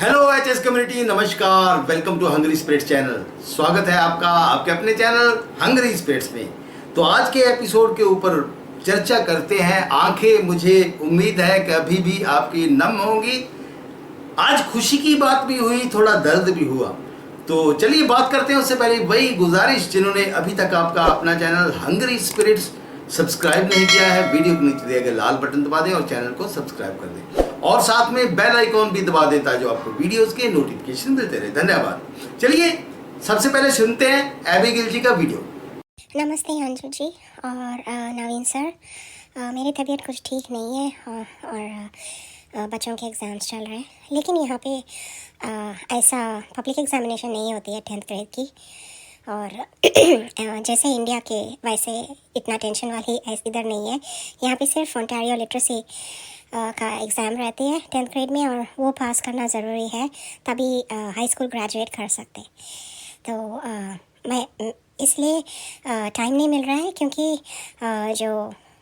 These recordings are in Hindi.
हेलो एचएस कम्युनिटी, नमस्कार। Welcome to Hungry Spirits channel. स्वागत है आपका आपके अपने चैनल हंग्री स्पिरिट्स में। तो आज के एपिसोड के ऊपर चर्चा करते हैं आंखें मुझे उम्मीद है कभी भी आपकी नम होंगी। आज खुशी की बात भी हुई, थोड़ा दर्द भी हुआ। तो चलिए बात करते हैं। उससे पहले वही गुजारिश, जिन्होंने अभी तक आपका अपना चैनल हंग्री स्पिरिट्स सब्सक्राइब नहीं किया है, वीडियो के नीचे दिए गए लाल बटन दबा दें और चैनल को सब्सक्राइब कर दें और साथ में बेल आइकॉन भी दबा दें ताकि आपको वीडियोस के नोटिफिकेशन मिलते रहे। धन्यवाद। चलिए सबसे पहले सुनते हैं एबिगेल जी का वीडियो। नमस्ते अंजू जी और नवीन सर। मेरी तबीयत कुछ ठीक नहीं है और बच्चों के एग्ज़ाम्स चल रहे हैं, लेकिन यहाँ पे ऐसा पब्लिक एग्जामिनेशन नहीं होती है 10th ग्रेड की। और जैसे इंडिया के वैसे इतना टेंशन वाली इधर नहीं है। यहाँ पे सिर्फ ओंटारियो लिटरेसी का एग्ज़ाम रहती है 10th ग्रेड में, और वो पास करना ज़रूरी है, तभी हाई स्कूल ग्रेजुएट कर सकते। तो मैं इसलिए टाइम नहीं मिल रहा है, क्योंकि जो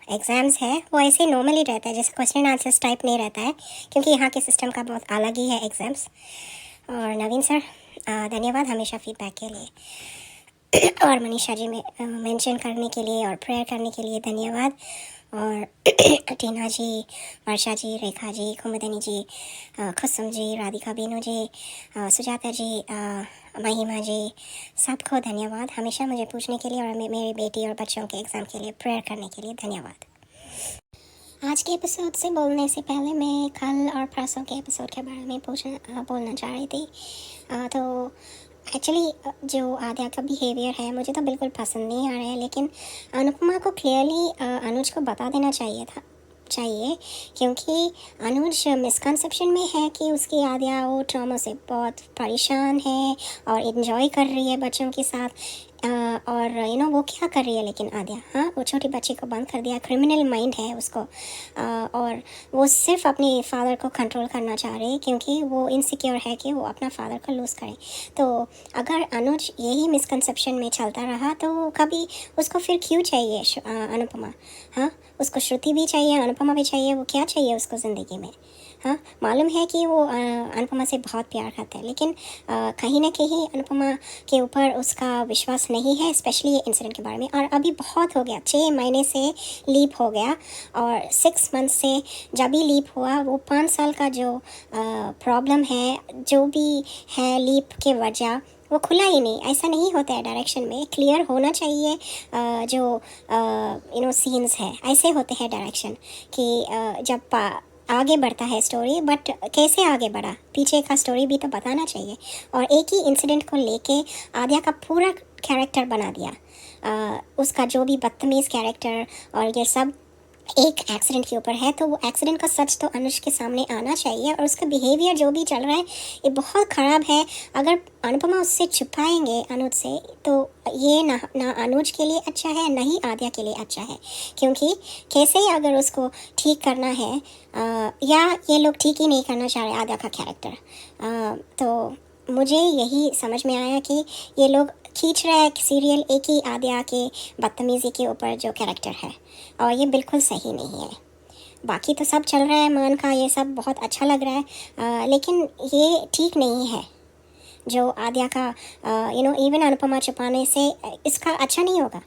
एग्ज़ाम्स है वो ऐसे नॉर्मली रहता है, जैसे क्वेश्चन आंसर्स टाइप नहीं रहता है, क्योंकि यहाँ के सिस्टम का बहुत अलग ही है एग्ज़ाम्स। और नवीन सर धन्यवाद हमेशा फीडबैक के लिए, और मनीषा जी में मेंशन करने के लिए और प्रेयर करने के लिए धन्यवाद। और टीना जी, वर्षा जी, रेखा जी, कुमुदनी जी, खुशम जी, राधिका बीनू जी, सुजाता जी, महिमा जी, सबको धन्यवाद हमेशा मुझे पूछने के लिए और मेरी बेटी और बच्चों के एग्ज़ाम के लिए प्रेयर करने के लिए धन्यवाद। आज के एपिसोड से बोलने से पहले मैं कल और परसों के एपिसोड के बारे में बोलना चाह रही थी। तो एक्चुअली जो आद्या का बिहेवियर है मुझे तो बिल्कुल पसंद नहीं आ रहा है, लेकिन अनुपमा को क्लियरली अनुज को बता देना चाहिए, क्योंकि अनुज मिसकंसेप्शन में है कि उसकी आद्या वो ट्रॉमा से बहुत परेशान है और इन्जॉय कर रही है बच्चों के साथ। और वो क्या कर रही है, लेकिन आद्या, हाँ, वो छोटी बच्ची को बंद कर दिया, क्रिमिनल माइंड है उसको। और वो सिर्फ अपने फादर को कंट्रोल करना चाह रही है, क्योंकि वो इनसिक्योर है कि वो अपना फादर को लूज़ करे। तो अगर अनुज यही मिसकंसेप्शन में चलता रहा तो कभी उसको फिर क्यों चाहिए अनुपमा? हाँ, उसको श्रुति भी चाहिए, अनुपमा भी चाहिए, वो क्या चाहिए उसको ज़िंदगी में? हाँ, मालूम है कि वो अनुपमा से बहुत प्यार करता है, लेकिन कहीं ना कहीं अनुपमा के ऊपर उसका विश्वास नहीं है, स्पेशली ये इंसिडेंट के बारे में। और अभी बहुत हो गया, 6 महीने से लीप हो गया, और 6 मंथ से जब भी लीप हुआ वो 5 साल का जो प्रॉब्लम है, जो भी है लीप के वजह, वो खुला ही नहीं। ऐसा नहीं होता है, डायरेक्शन में क्लियर होना चाहिए। जो सीन्स है ऐसे होते हैं डायरेक्शन कि जब आगे बढ़ता है स्टोरी, बट कैसे आगे बढ़ा पीछे का स्टोरी भी तो बताना चाहिए। और एक ही इंसिडेंट को लेके आद्या का पूरा कैरेक्टर बना दिया, उसका जो भी बदतमीज़ कैरेक्टर और ये सब एक एक्सीडेंट के ऊपर है। तो वो एक्सीडेंट का सच तो अनुज के सामने आना चाहिए, और उसका बिहेवियर जो भी चल रहा है ये बहुत ख़राब है। अगर अनुपमा उससे छुपाएंगे अनुज से, तो ये ना अनुज के लिए अच्छा है, ना ही आद्या के लिए अच्छा है, क्योंकि कैसे अगर उसको ठीक करना है, या ये लोग ठीक ही नहीं करना चाह रहे आद्या का कैरेक्टर। तो मुझे यही समझ में आया कि ये लोग खींच रहा है सीरियल एक ही आद्या के बदतमीज़ी के ऊपर जो कैरेक्टर है, और ये बिल्कुल सही नहीं है। बाकी तो सब चल रहा है, मान का ये सब बहुत अच्छा लग रहा है, लेकिन ये ठीक नहीं है जो आद्या का इवन अनुपमा छुपाने से इसका अच्छा नहीं होगा,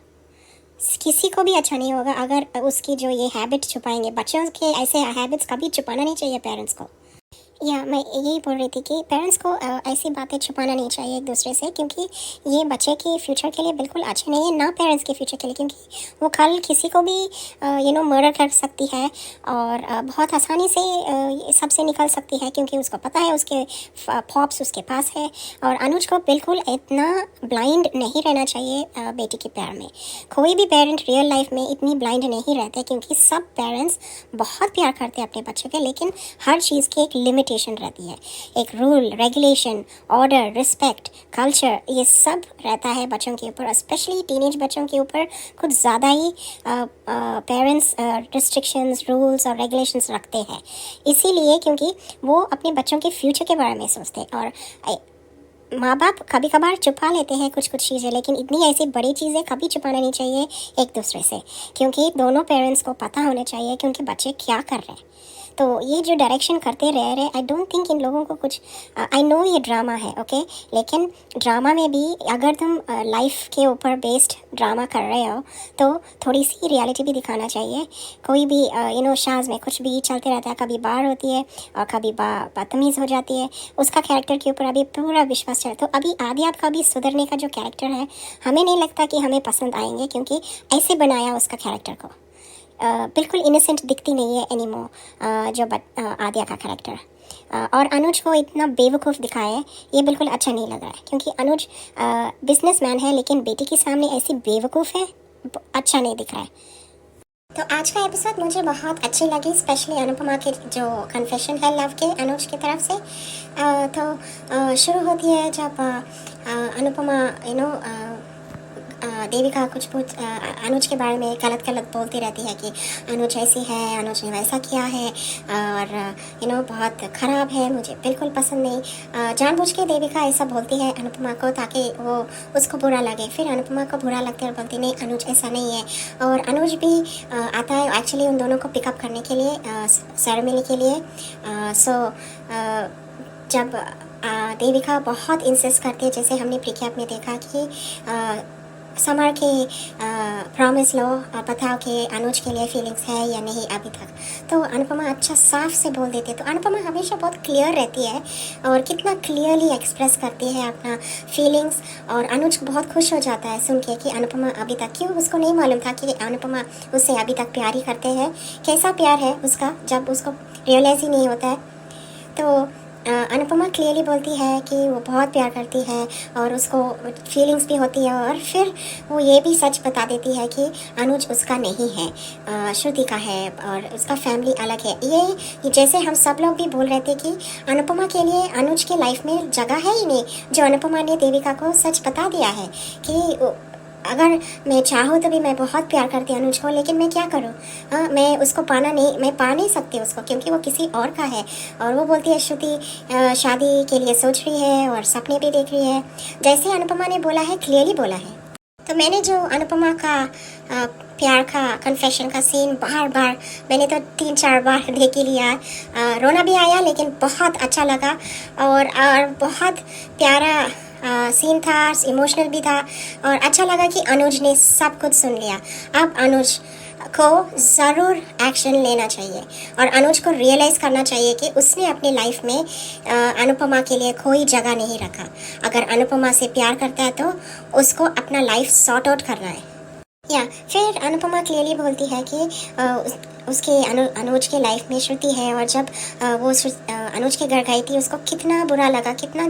किसी को भी अच्छा नहीं होगा अगर उसकी जो ये हैबिट छुपाएंगे। बच्चों के ऐसे हैबिट्स कभी छुपाना नहीं चाहिए पेरेंट्स को। या मैं यही बोल रही थी कि पेरेंट्स को ऐसी बातें छुपाना नहीं चाहिए एक दूसरे से, क्योंकि ये बच्चे के फ्यूचर के लिए बिल्कुल अच्छे नहीं है, ना पेरेंट्स के फ्यूचर के लिए, क्योंकि वो कल किसी को भी मर्डर कर सकती है, और बहुत आसानी से सबसे निकल सकती है, क्योंकि उसको पता है उसके फॉप्स उसके पास है। और अनुज को बिल्कुल इतना ब्लाइंड नहीं रहना चाहिए बेटी के प्यार में। कोई भी पेरेंट रियल लाइफ में इतनी ब्लाइंड नहीं रहते, क्योंकि सब पेरेंट्स बहुत प्यार करते हैं अपने बच्चों के, लेकिन हर चीज़ की एक लिमिट रहती है, एक rule regulation, order, respect, culture, ये सब रहता है बच्चों के ऊपर, स्पेशली टीनेज बच्चों के ऊपर कुछ ज़्यादा ही पेरेंट्स रिस्ट्रिक्शंस, रूल्स और रेगुलेशंस रखते हैं। इसीलिए क्योंकि वो अपने बच्चों के फ्यूचर के बारे में सोचते हैं, और माँ बाप कभी कभार छुपा लेते हैं कुछ चीज़ें, लेकिन इतनी ऐसी बड़ी चीज़ें कभी छुपाना नहीं चाहिए एक दूसरे से, क्योंकि दोनों पेरेंट्स को पता होना चाहिए कि उनके बच्चे क्या कर रहे हैं। तो ये जो डायरेक्शन करते रह रहे, आई डोंट थिंक इन लोगों को कुछ, आई नो ये ड्रामा है ओके, लेकिन ड्रामा में भी अगर तुम लाइफ के ऊपर बेस्ड ड्रामा कर रहे हो तो थोड़ी सी रियलिटी भी दिखाना चाहिए। कोई भी शाज़ में कुछ भी चलते रहता है, कभी बार होती है और कभी बदतमीज़ हो जाती है, उसका कैरेक्टर के ऊपर अभी पूरा विश्वास चल। तो अभी आदित्य का भी सुधरने का जो कैरेक्टर है, हमें नहीं लगता कि हमें पसंद आएंगे, क्योंकि ऐसे बनाया उसका कैरेक्टर को। बिल्कुल इनोसेंट दिखती नहीं है एनीमोर जो आदित्य का कैरेक्टर। और अनुज को इतना बेवकूफ़ दिखाया है, ये बिल्कुल अच्छा नहीं लग रहा है, क्योंकि अनुज बिजनेसमैन है लेकिन बेटी के सामने ऐसी बेवकूफ़ है, अच्छा नहीं दिख रहा है। तो आज का एपिसोड मुझे बहुत अच्छी लगी, स्पेशली अनुपमा के जो कन्फेशन है लव के अनुज की तरफ से। शुरू होती है जब अनुपमा देविका कुछ अनुज के बारे में गलत बोलती रहती है कि अनुज ऐसी है, अनुज ने वैसा किया है और बहुत ख़राब है, मुझे बिल्कुल पसंद नहीं। जानबूझ के देविका ऐसा बोलती है अनुपमा को ताकि वो उसको बुरा लगे। फिर अनुपमा को बुरा लगता है और बोलती नहीं अनुज ऐसा नहीं है। और अनुज भी आता है एक्चुअली उन दोनों को पिकअप करने के लिए, सेरेमनी के लिए। जब देविका बहुत इंसिस्ट करती है, जैसे हमने प्रीकैप में देखा कि समर के प्रॉमिस लो और बताओ कि अनुज के लिए फीलिंग्स है या नहीं अभी तक। तो अनुपमा अच्छा साफ से बोल देती है। तो अनुपमा हमेशा बहुत क्लियर रहती है और कितना क्लियरली एक्सप्रेस करती है अपना फीलिंग्स। और अनुज बहुत खुश हो जाता है सुन के कि अनुपमा अभी तक, क्यों उसको नहीं मालूम था कि अनुपमा उससे अभी तक प्यार ही करते हैं। कैसा प्यार है उसका जब उसको रियलाइज़ ही नहीं होता है। तो अनुपमा क्लियरली बोलती है कि वो बहुत प्यार करती है और उसको फीलिंग्स भी होती है। और फिर वो ये भी सच बता देती है कि अनुज उसका नहीं है, श्रुति का है और उसका फैमिली अलग है। ये जैसे हम सब लोग भी बोल रहे थे कि अनुपमा के लिए अनुज के लाइफ में जगह है ही नहीं, जो अनुपमा ने देविका को सच बता दिया है कि अगर मैं चाहूँ तो भी मैं बहुत प्यार करती अनुज को, लेकिन मैं क्या करूँ, मैं उसको मैं पा नहीं सकती उसको, क्योंकि वो किसी और का है। और वो बोलती है श्रुति शादी के लिए सोच रही है और सपने भी देख रही है, जैसे अनुपमा ने बोला है, क्लियरली बोला है। तो मैंने जो अनुपमा का प्यार का कन्फेशन का सीन बार मैंने तो 3-4 बार देख ही लिया। रोना भी आया लेकिन बहुत अच्छा लगा और बहुत प्यारा सीन था, इमोशनल भी था। और अच्छा लगा कि अनुज ने सब कुछ सुन लिया। अब अनुज को ज़रूर एक्शन लेना चाहिए और अनुज को रियलाइज़ करना चाहिए कि उसने अपनी लाइफ में अनुपमा के लिए कोई जगह नहीं रखा। अगर अनुपमा से प्यार करता है तो उसको अपना लाइफ सॉर्ट आउट करना है। फिर अनुपमा क्लियरली बोलती है कि उसके अनुज के लाइफ में श्रुति है। और जब वो अनुज के घर गई थी, उसको कितना बुरा लगा, कितना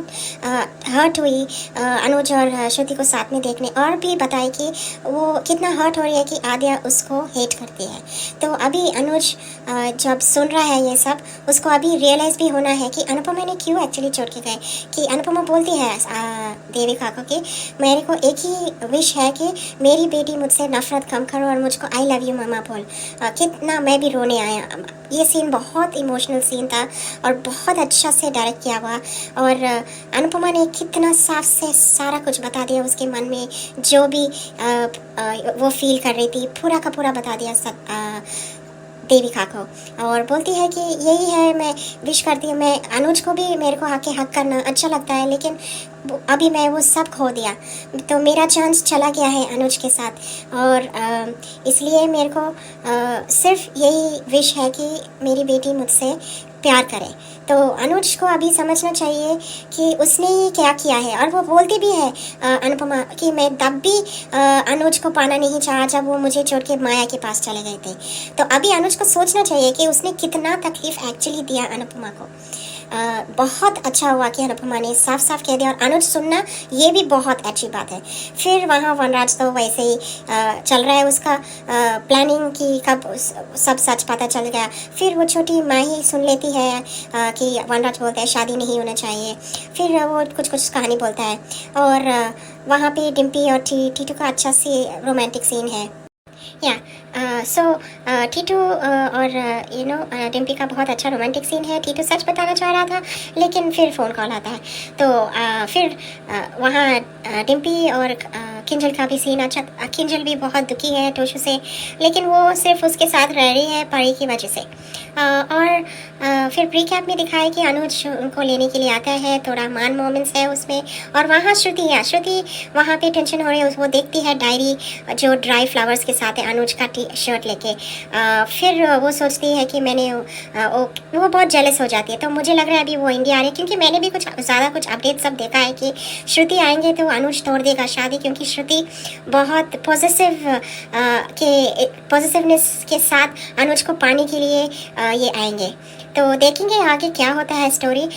हर्ट हुई अनुज और श्रुति को साथ में देखने। और भी बताई कि वो कितना हर्ट हो रही है कि आद्या उसको हेट करती है। तो अभी अनुज जब सुन रहा है ये सब, उसको अभी रियलाइज़ भी होना है कि अनुपमा ने क्यों एक्चुअली छोड़ के गए। कि अनुपमा बोलती है देविका को कि मेरे को एक ही विश है कि मेरी बेटी मुझसे नफ़रत कम करो और मुझको आई लव यू मामा बोल। कितना मैं भी रोने आया। ये सीन बहुत इमोशनल सीन था और बहुत अच्छा से डायरेक्ट किया हुआ। और अनुपमा ने कितना साफ से सारा कुछ बता दिया, उसके मन में जो भी वो फील कर रही थी पूरा का पूरा बता दिया देविका को। और बोलती है कि यही है, मैं विश करती हूँ, मैं अनुज को भी मेरे को आके हक करना अच्छा लगता है, लेकिन अभी मैं वो सब खो दिया, तो मेरा चांस चला गया है अनुज के साथ। और इसलिए मेरे को सिर्फ यही विश है कि मेरी बेटी मुझसे प्यार करे। तो अनुज को अभी समझना चाहिए कि उसने ये क्या किया है। और वो बोलती भी है अनुपमा कि मैं तब भी अनुज को पाना नहीं चाहा जब वो मुझे छोड़ के माया के पास चले गए थे। तो अभी अनुज को सोचना चाहिए कि उसने कितना तकलीफ़ एक्चुअली दिया अनुपमा को। बहुत अच्छा हुआ कि अनुपमा ने साफ साफ कह दिया और अनुज सुनना ये भी बहुत अच्छी बात है। फिर वहाँ वनराज तो वैसे ही चल रहा है उसका प्लानिंग कि कब सब सच पता चल गया। फिर वो छोटी माही सुन लेती है कि वनराज बोलता है शादी नहीं होना चाहिए। फिर वो कुछ कहानी बोलता है और वहाँ पे डिम्पी और टीटू का अच्छा सी रोमांटिक सीन है। टीटू और डिम्पी का बहुत अच्छा रोमांटिक सीन है। टीटू सच बताना चाह रहा था लेकिन फिर फ़ोन कॉल आता है। तो फिर वहाँ डिम्पी और किंजल का भी सीन अच्छा। किंजल भी बहुत दुखी है टोशू से, लेकिन वो सिर्फ उसके साथ रह रही है परी की वजह से। और फिर प्री कैप में दिखाया कि अनुज को लेने के लिए आता है, थोड़ा मान मोमेंट्स है उसमें। और वहाँ श्रुति है, श्रुति वहाँ पे टेंशन हो रही है, वो देखती है डायरी जो ड्राई फ्लावर्स के साथ है अनुज का टी शर्ट लेके। फिर वो सोचती है कि मैंने वो बहुत जेलस हो जाती है। तो मुझे लग रहा है अभी वो इंडिया आ रही है, क्योंकि मैंने भी कुछ ज़्यादा कुछ अपडेट सब देखा है कि श्रुति आएंगे तो अनुज तोड़ देगा शादी, क्योंकि श्रुति बहुत पॉजिटिवनेस के साथ अनुज को पाने के लिए ये आएंगे। तो देखेंगे आगे क्या होता है स्टोरी।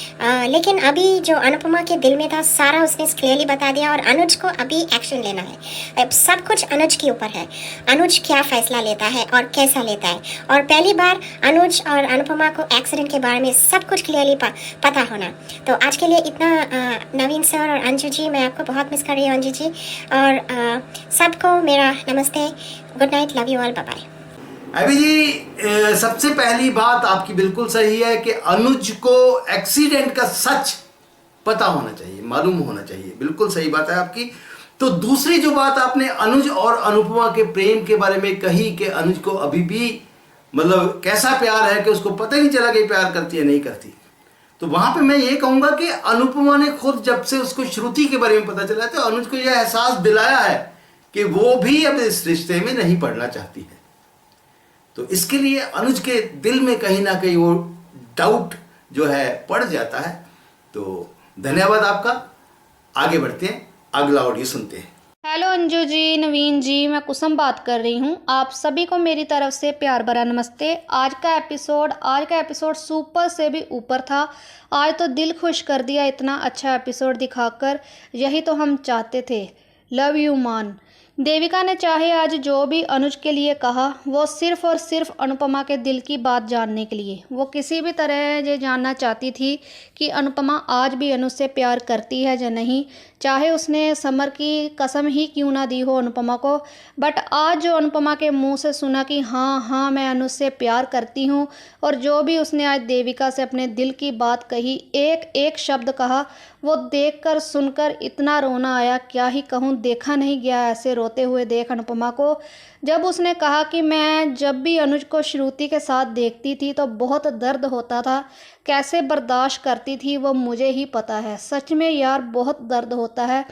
लेकिन अभी जो अनुपमा के दिल में था सारा उसने क्लियरली बता दिया, और अनुज को अभी एक्शन लेना है। अब सब कुछ अनुज के ऊपर है, अनुज क्या फैसला लेता है और कैसा लेता है। और पहली बार अनुज और अनुपमा को एक्सीडेंट के बारे में सब कुछ क्लियरली पता होना। तो आज के लिए इतना। नवीन सर और अंजू जी, मैं आपको बहुत मिस कर रही हूँ अंजू जी, और सबको मेरा नमस्ते, good night, love you all, bye bye. अभी जी सबसे पहली बात आपकी बिल्कुल सही है कि अनुज को एक्सीडेंट का सच पता होना चाहिए, मालूम होना चाहिए, बिल्कुल सही बात है आपकी। तो दूसरी जो बात आपने अनुज और अनुपमा के प्रेम के बारे में कही कि अनुज को अभी भी मतलब कैसा प्यार है कि उसको पता ही नहीं चला कि प्यार करती है नहीं करती, तो वहां पे मैं ये कहूंगा कि अनुपमा ने खुद जब से उसको श्रुति के बारे में पता चला तो अनुज को यह एहसास दिलाया है कि वो भी अब इस रिश्ते में नहीं पड़ना चाहती है। तो इसके लिए अनुज के दिल में कहीं ना कहीं वो डाउट जो है पड़ जाता है। तो धन्यवाद आपका। आगे बढ़ते हैं, अगला ऑडियो सुनते हैं। हेलो अंजू जी, नवीन जी, मैं कुसुम बात कर रही हूँ। आप सभी को मेरी तरफ से प्यार भरा नमस्ते। आज का एपिसोड सुपर से भी ऊपर था। आज तो दिल खुश कर दिया इतना अच्छा एपिसोड दिखाकर। यही तो हम चाहते थे। लव यू मान। देविका ने चाहे आज जो भी अनुज के लिए कहा, वो सिर्फ और सिर्फ अनुपमा के दिल की बात जानने के लिए। वो किसी भी तरह ये जानना चाहती थी कि अनुपमा आज भी अनुज से प्यार करती है या नहीं, चाहे उसने समर की कसम ही क्यों ना दी हो अनुपमा को। बट आज जो अनुपमा के मुंह से सुना कि हाँ मैं अनुज से प्यार करती हूँ, और जो भी उसने आज देविका से अपने दिल की बात कही, एक एक शब्द कहा, वो देखकर सुनकर इतना रोना आया, क्या ही कहूँ। देखा नहीं गया ऐसे रोते हुए देख अनुपमा को। जब उसने कहा कि मैं जब भी अनुज को श्रुति के साथ देखती थी तो बहुत दर्द होता था, कैसे बर्दाश्त करती थी वो मुझे ही पता है। सच में यार बहुत दर्द होता है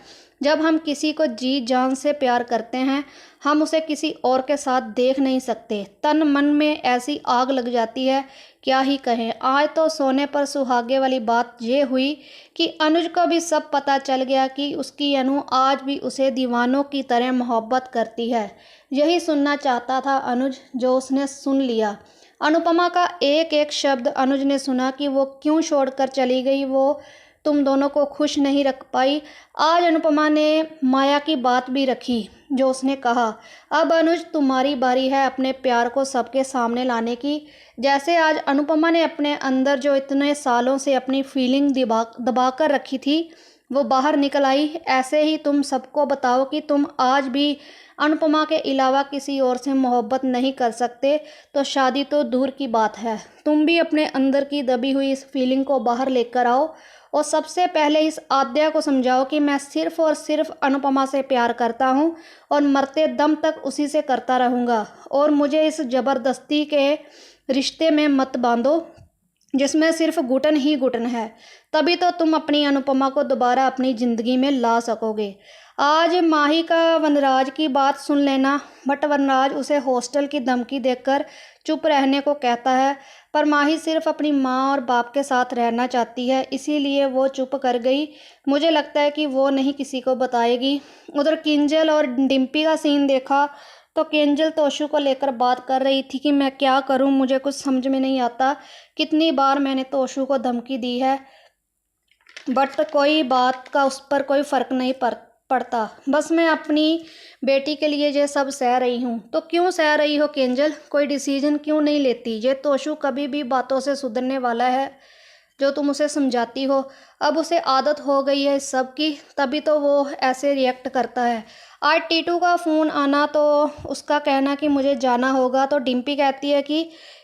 जब हम किसी को जी जान से प्यार करते हैं, हम उसे किसी और के साथ देख नहीं सकते। तन मन में ऐसी आग लग जाती है, क्या ही कहें। आज तो सोने पर सुहागे वाली बात ये हुई कि अनुज को भी सब पता चल गया कि उसकी अनु आज भी उसे दीवानों की तरह मोहब्बत करती है। यही सुनना चाहता था अनुज, जो उसने सुन लिया। अनुपमा का एक एक शब्द अनुज ने सुना कि वो क्यों छोड़कर चली गई, वो तुम दोनों को खुश नहीं रख पाई। आज अनुपमा ने माया की बात भी रखी, जो उसने कहा अब अनुज तुम्हारी बारी है अपने प्यार को सबके सामने लाने की। जैसे आज अनुपमा ने अपने अंदर जो इतने सालों से अपनी फीलिंग दबा कर रखी थी वो बाहर निकल आई, ऐसे ही तुम सबको बताओ कि तुम आज भी अनुपमा के अलावा किसी और से मोहब्बत नहीं कर सकते, तो शादी तो दूर की बात है। तुम भी अपने अंदर की दबी हुई इस फीलिंग को बाहर लेकर आओ, और सबसे पहले इस आद्या को समझाओ कि मैं सिर्फ और सिर्फ अनुपमा से प्यार करता हूँ और मरते दम तक उसी से करता रहूँगा, और मुझे इस ज़बरदस्ती के रिश्ते में मत बांधो जिसमें सिर्फ घुटन ही घुटन है। तभी तो तुम अपनी अनुपमा को दोबारा अपनी ज़िंदगी में ला सकोगे। आज माही का वनराज की बात सुन लेना, बट वनराज उसे हॉस्टल की धमकी देकर चुप रहने को कहता है, पर माही सिर्फ अपनी माँ और बाप के साथ रहना चाहती है, इसीलिए वो चुप कर गई। मुझे लगता है कि वो नहीं किसी को बताएगी। उधर किंजल और डिम्पी का सीन देखा तो किंजल तोशु को लेकर बात कर रही थी कि मैं क्या करूं, मुझे कुछ समझ में नहीं आता। कितनी बार मैंने तोशु को धमकी दी है, बट कोई बात का उस पर कोई फ़र्क नहीं पड़ता। बस मैं अपनी बेटी के लिए ये सब सह रही हूँ। तो क्यों सह रही हो किंजल, कोई डिसीजन क्यों नहीं लेती? ये तोशु कभी भी बातों से सुधरने वाला है जो तुम उसे समझाती हो। अब उसे आदत हो गई है इस सब की, तभी तो वो ऐसे रिएक्ट करता है। आज टीटू का फ़ोन आना तो उसका कहना कि मुझे जाना होगा, तो डिम्पी कहती है कि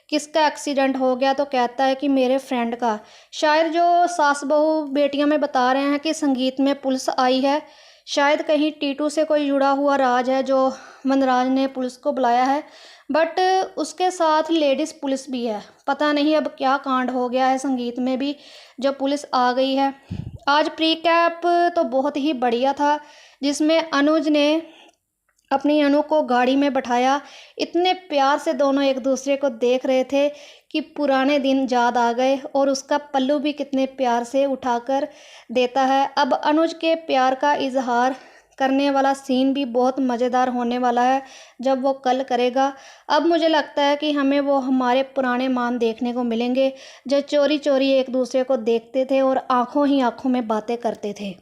किसका एक्सीडेंट हो गया, तो कहता है कि मेरे फ्रेंड का। शायद जो सास बहू बेटियों में बता रहे हैं कि संगीत में पुलिस आई है, शायद कहीं टीटू से कोई जुड़ा हुआ राज है जो वनराज ने पुलिस को बुलाया है। बट उसके साथ लेडीज़ पुलिस भी है। पता नहीं अब क्या कांड हो गया है संगीत में भी, जब पुलिस आ गई है। आज प्री कैप तो बहुत ही बढ़िया था, जिसमें अनुज ने अपनी अनु को गाड़ी में बैठाया। इतने प्यार से दोनों एक दूसरे को देख रहे थे कि पुराने दिन याद आ गए, और उसका पल्लू भी कितने प्यार से उठाकर देता है। अब अनुज के प्यार का इजहार करने वाला सीन भी बहुत मज़ेदार होने वाला है जब वो कल करेगा। अब मुझे लगता है कि हमें वो हमारे पुराने मान देखने को मिलेंगे, जो चोरी चोरी एक दूसरे को देखते थे और आंखों ही आंखों में बातें करते थे।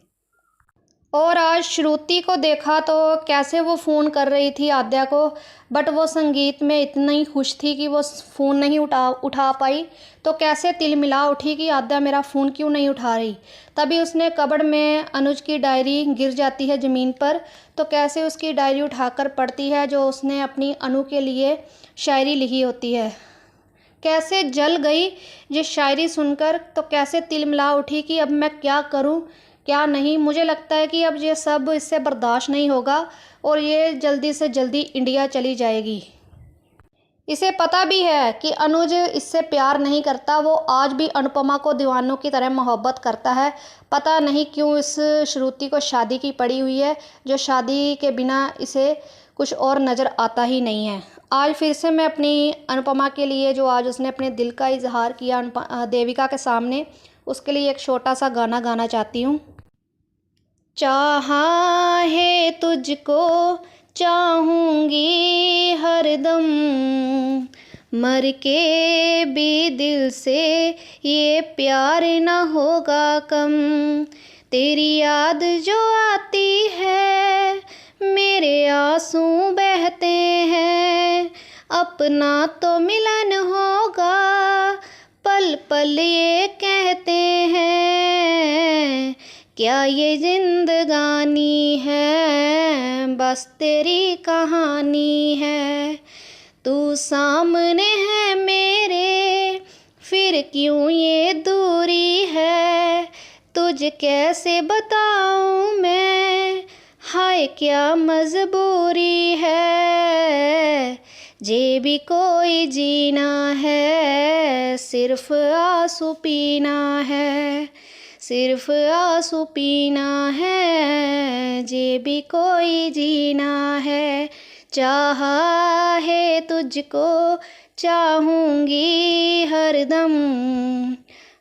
और आज श्रुति को देखा तो कैसे वो फ़ोन कर रही थी आद्या को, बट वो संगीत में इतनी खुश थी कि वो फ़ोन नहीं उठा पाई। तो कैसे तिलमिला उठी कि आद्या मेरा फ़ोन क्यों नहीं उठा रही। तभी उसने कबड़ में अनुज की डायरी गिर जाती है ज़मीन पर, तो कैसे उसकी डायरी उठाकर पढ़ती है जो उसने अपनी अनु के लिए शायरी लिखी होती है। कैसे जल गई ये शायरी सुनकर, तो कैसे तिलमिला उठी कि अब मैं क्या करूं क्या नहीं। मुझे लगता है कि अब ये सब इससे बर्दाश्त नहीं होगा और ये जल्दी से जल्दी इंडिया चली जाएगी। इसे पता भी है कि अनुज इससे प्यार नहीं करता, वो आज भी अनुपमा को दीवानों की तरह मोहब्बत करता है। पता नहीं क्यों इस श्रुति को शादी की पड़ी हुई है, जो शादी के बिना इसे कुछ और नज़र आता ही नहीं है। आज फिर से मैं अपनी अनुपमा के लिए, जो आज उसने अपने दिल का इजहार किया देविका के सामने, उसके लिए एक छोटा सा गाना गाना चाहती हूँ। चाहा है तुझको चाहूँगी हरदम, मर के भी दिल से ये प्यार न होगा कम। तेरी याद जो आती है मेरे आंसू बहते हैं, अपना तो मिलन होगा पल पल ये कहते हैं। क्या ये जिंदगानी है बस तेरी कहानी है, तू सामने है मेरे फिर क्यों ये दूरी है। तुझे कैसे बताऊं मैं हाय क्या मजबूरी है। जे भी कोई जीना है सिर्फ आंसू पीना है, सिर्फ आंसू पीना है। जे भी कोई जीना है, चाहा है तुझको चाहूँगी हरदम,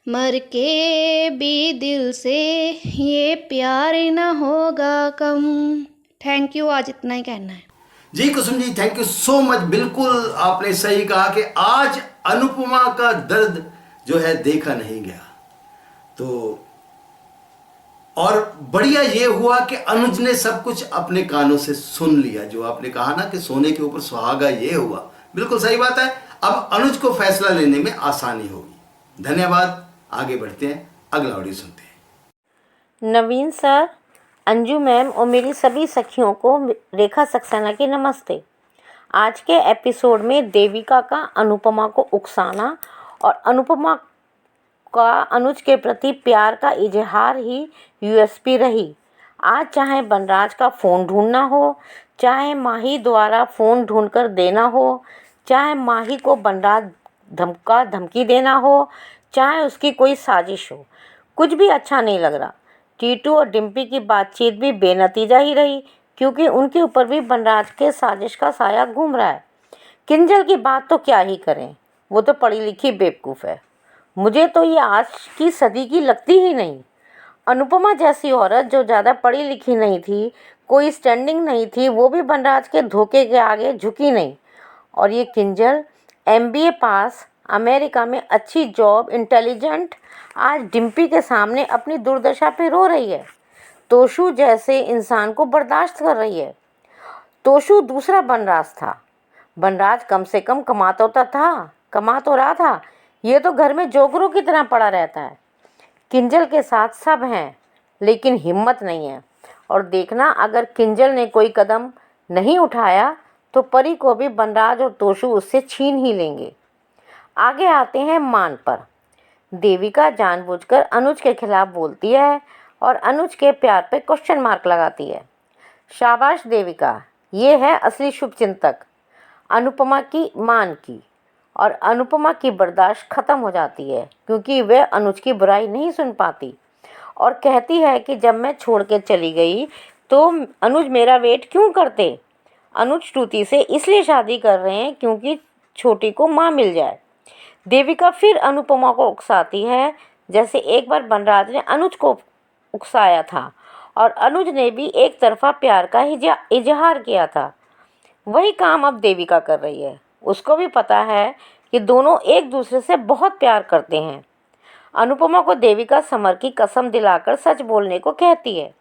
मर के भी दिल से ये प्यार न होगा कम। थैंक यू, आज इतना ही कहना है। जी Kusum ji, thank you so much. बिल्कुल आपने सही कहा कि आज अनुपमा का दर्द जो है देखा नहीं गया। तो और बढ़िया ये हुआ कि अनुज ने सब कुछ अपने कानों से सुन लिया। जो आपने कहा ना कि सोने के ऊपर सुहागा, ये हुआ, बिल्कुल सही बात है। अब अनुज को फैसला लेने में आसानी होगी। धन्यवाद। आगे बढ़ते हैं, अगला ऑडियो सुनते हैं। नवीन सर, अंजू मैम और मेरी सभी सखियों को रेखा सक्सेना की नमस्ते। आज के एपिसोड में देविका का अनुपमा को उकसाना और अनुपमा का अनुज के प्रति प्यार का इजहार ही यूएसपी रही। आज चाहे बनराज का फ़ोन ढूंढना हो, चाहे माही द्वारा फ़ोन ढूंढकर देना हो, चाहे माही को बनराज धमकी देना हो, चाहे उसकी कोई साजिश हो, कुछ भी अच्छा नहीं लग रहा। टीटू और डिम्पी की बातचीत भी बेनतीजा ही रही, क्योंकि उनके ऊपर भी बनराज के साजिश का साया घूम रहा है। किंजल की बात तो क्या ही करें, वो तो पढ़ी लिखी बेवकूफ़ है। मुझे तो ये आज की सदी की लगती ही नहीं। अनुपमा जैसी औरत जो ज़्यादा पढ़ी लिखी नहीं थी, कोई स्टैंडिंग नहीं थी, वो भी बनराज के धोखे के आगे झुकी नहीं। और ये किंजल MBA पास, अमेरिका में अच्छी जॉब, इंटेलिजेंट, आज डिम्पी के सामने अपनी दुर्दशा पे रो रही है। तोशु जैसे इंसान को बर्दाश्त कर रही है। तोशु दूसरा बनराज था। बनराज कम से कम कमा तो रहा था। ये तो घर में जोगरों की तरह पड़ा रहता है। किंजल के साथ सब हैं, लेकिन हिम्मत नहीं है। और देखना, अगर किंजल ने कोई कदम नहीं उठाया तो परी को भी बनराज और तोशु उससे छीन ही लेंगे। आगे आते हैं मान पर। देविका जानबूझकर अनुज के खिलाफ बोलती है और अनुज के प्यार पे क्वेश्चन मार्क लगाती है। शाबाश देविका, ये है असली शुभचिंतक। अनुपमा की मान की, और अनुपमा की बर्दाश्त ख़त्म हो जाती है क्योंकि वह अनुज की बुराई नहीं सुन पाती और कहती है कि जब मैं छोड़ के चली गई तो अनुज मेरा वेट क्यों करते। अनुज श्रुति से इसलिए शादी कर रहे हैं क्योंकि छोटी को माँ मिल जाए। देविका फिर अनुपमा को उकसाती है जैसे एक बार बनराज ने अनुज को उकसाया था और अनुज ने भी एक तरफा प्यार का इजहार किया था। वही काम अब देविका कर रही है। उसको भी पता है कि दोनों एक दूसरे से बहुत प्यार करते हैं। अनुपमा को देविका समर की कसम दिलाकर सच बोलने को कहती है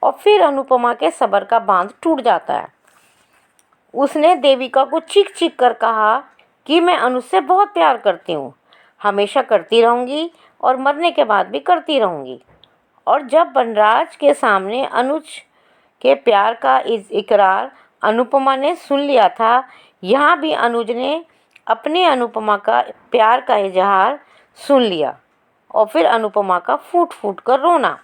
और फिर अनुपमा के सब्र का बांध टूट जाता है। उसने देविका को चीख चीख कर कहा कि मैं अनुज से बहुत प्यार करती हूँ, हमेशा करती रहूँगी और मरने के बाद भी करती रहूँगी। और जब बनराज के सामने अनुज के प्यार का इकरार अनुपमा ने सुन लिया था, यहाँ भी अनुज ने अपने अनुपमा का प्यार का इजहार सुन लिया और फिर अनुपमा का फूट फूट कर रोना।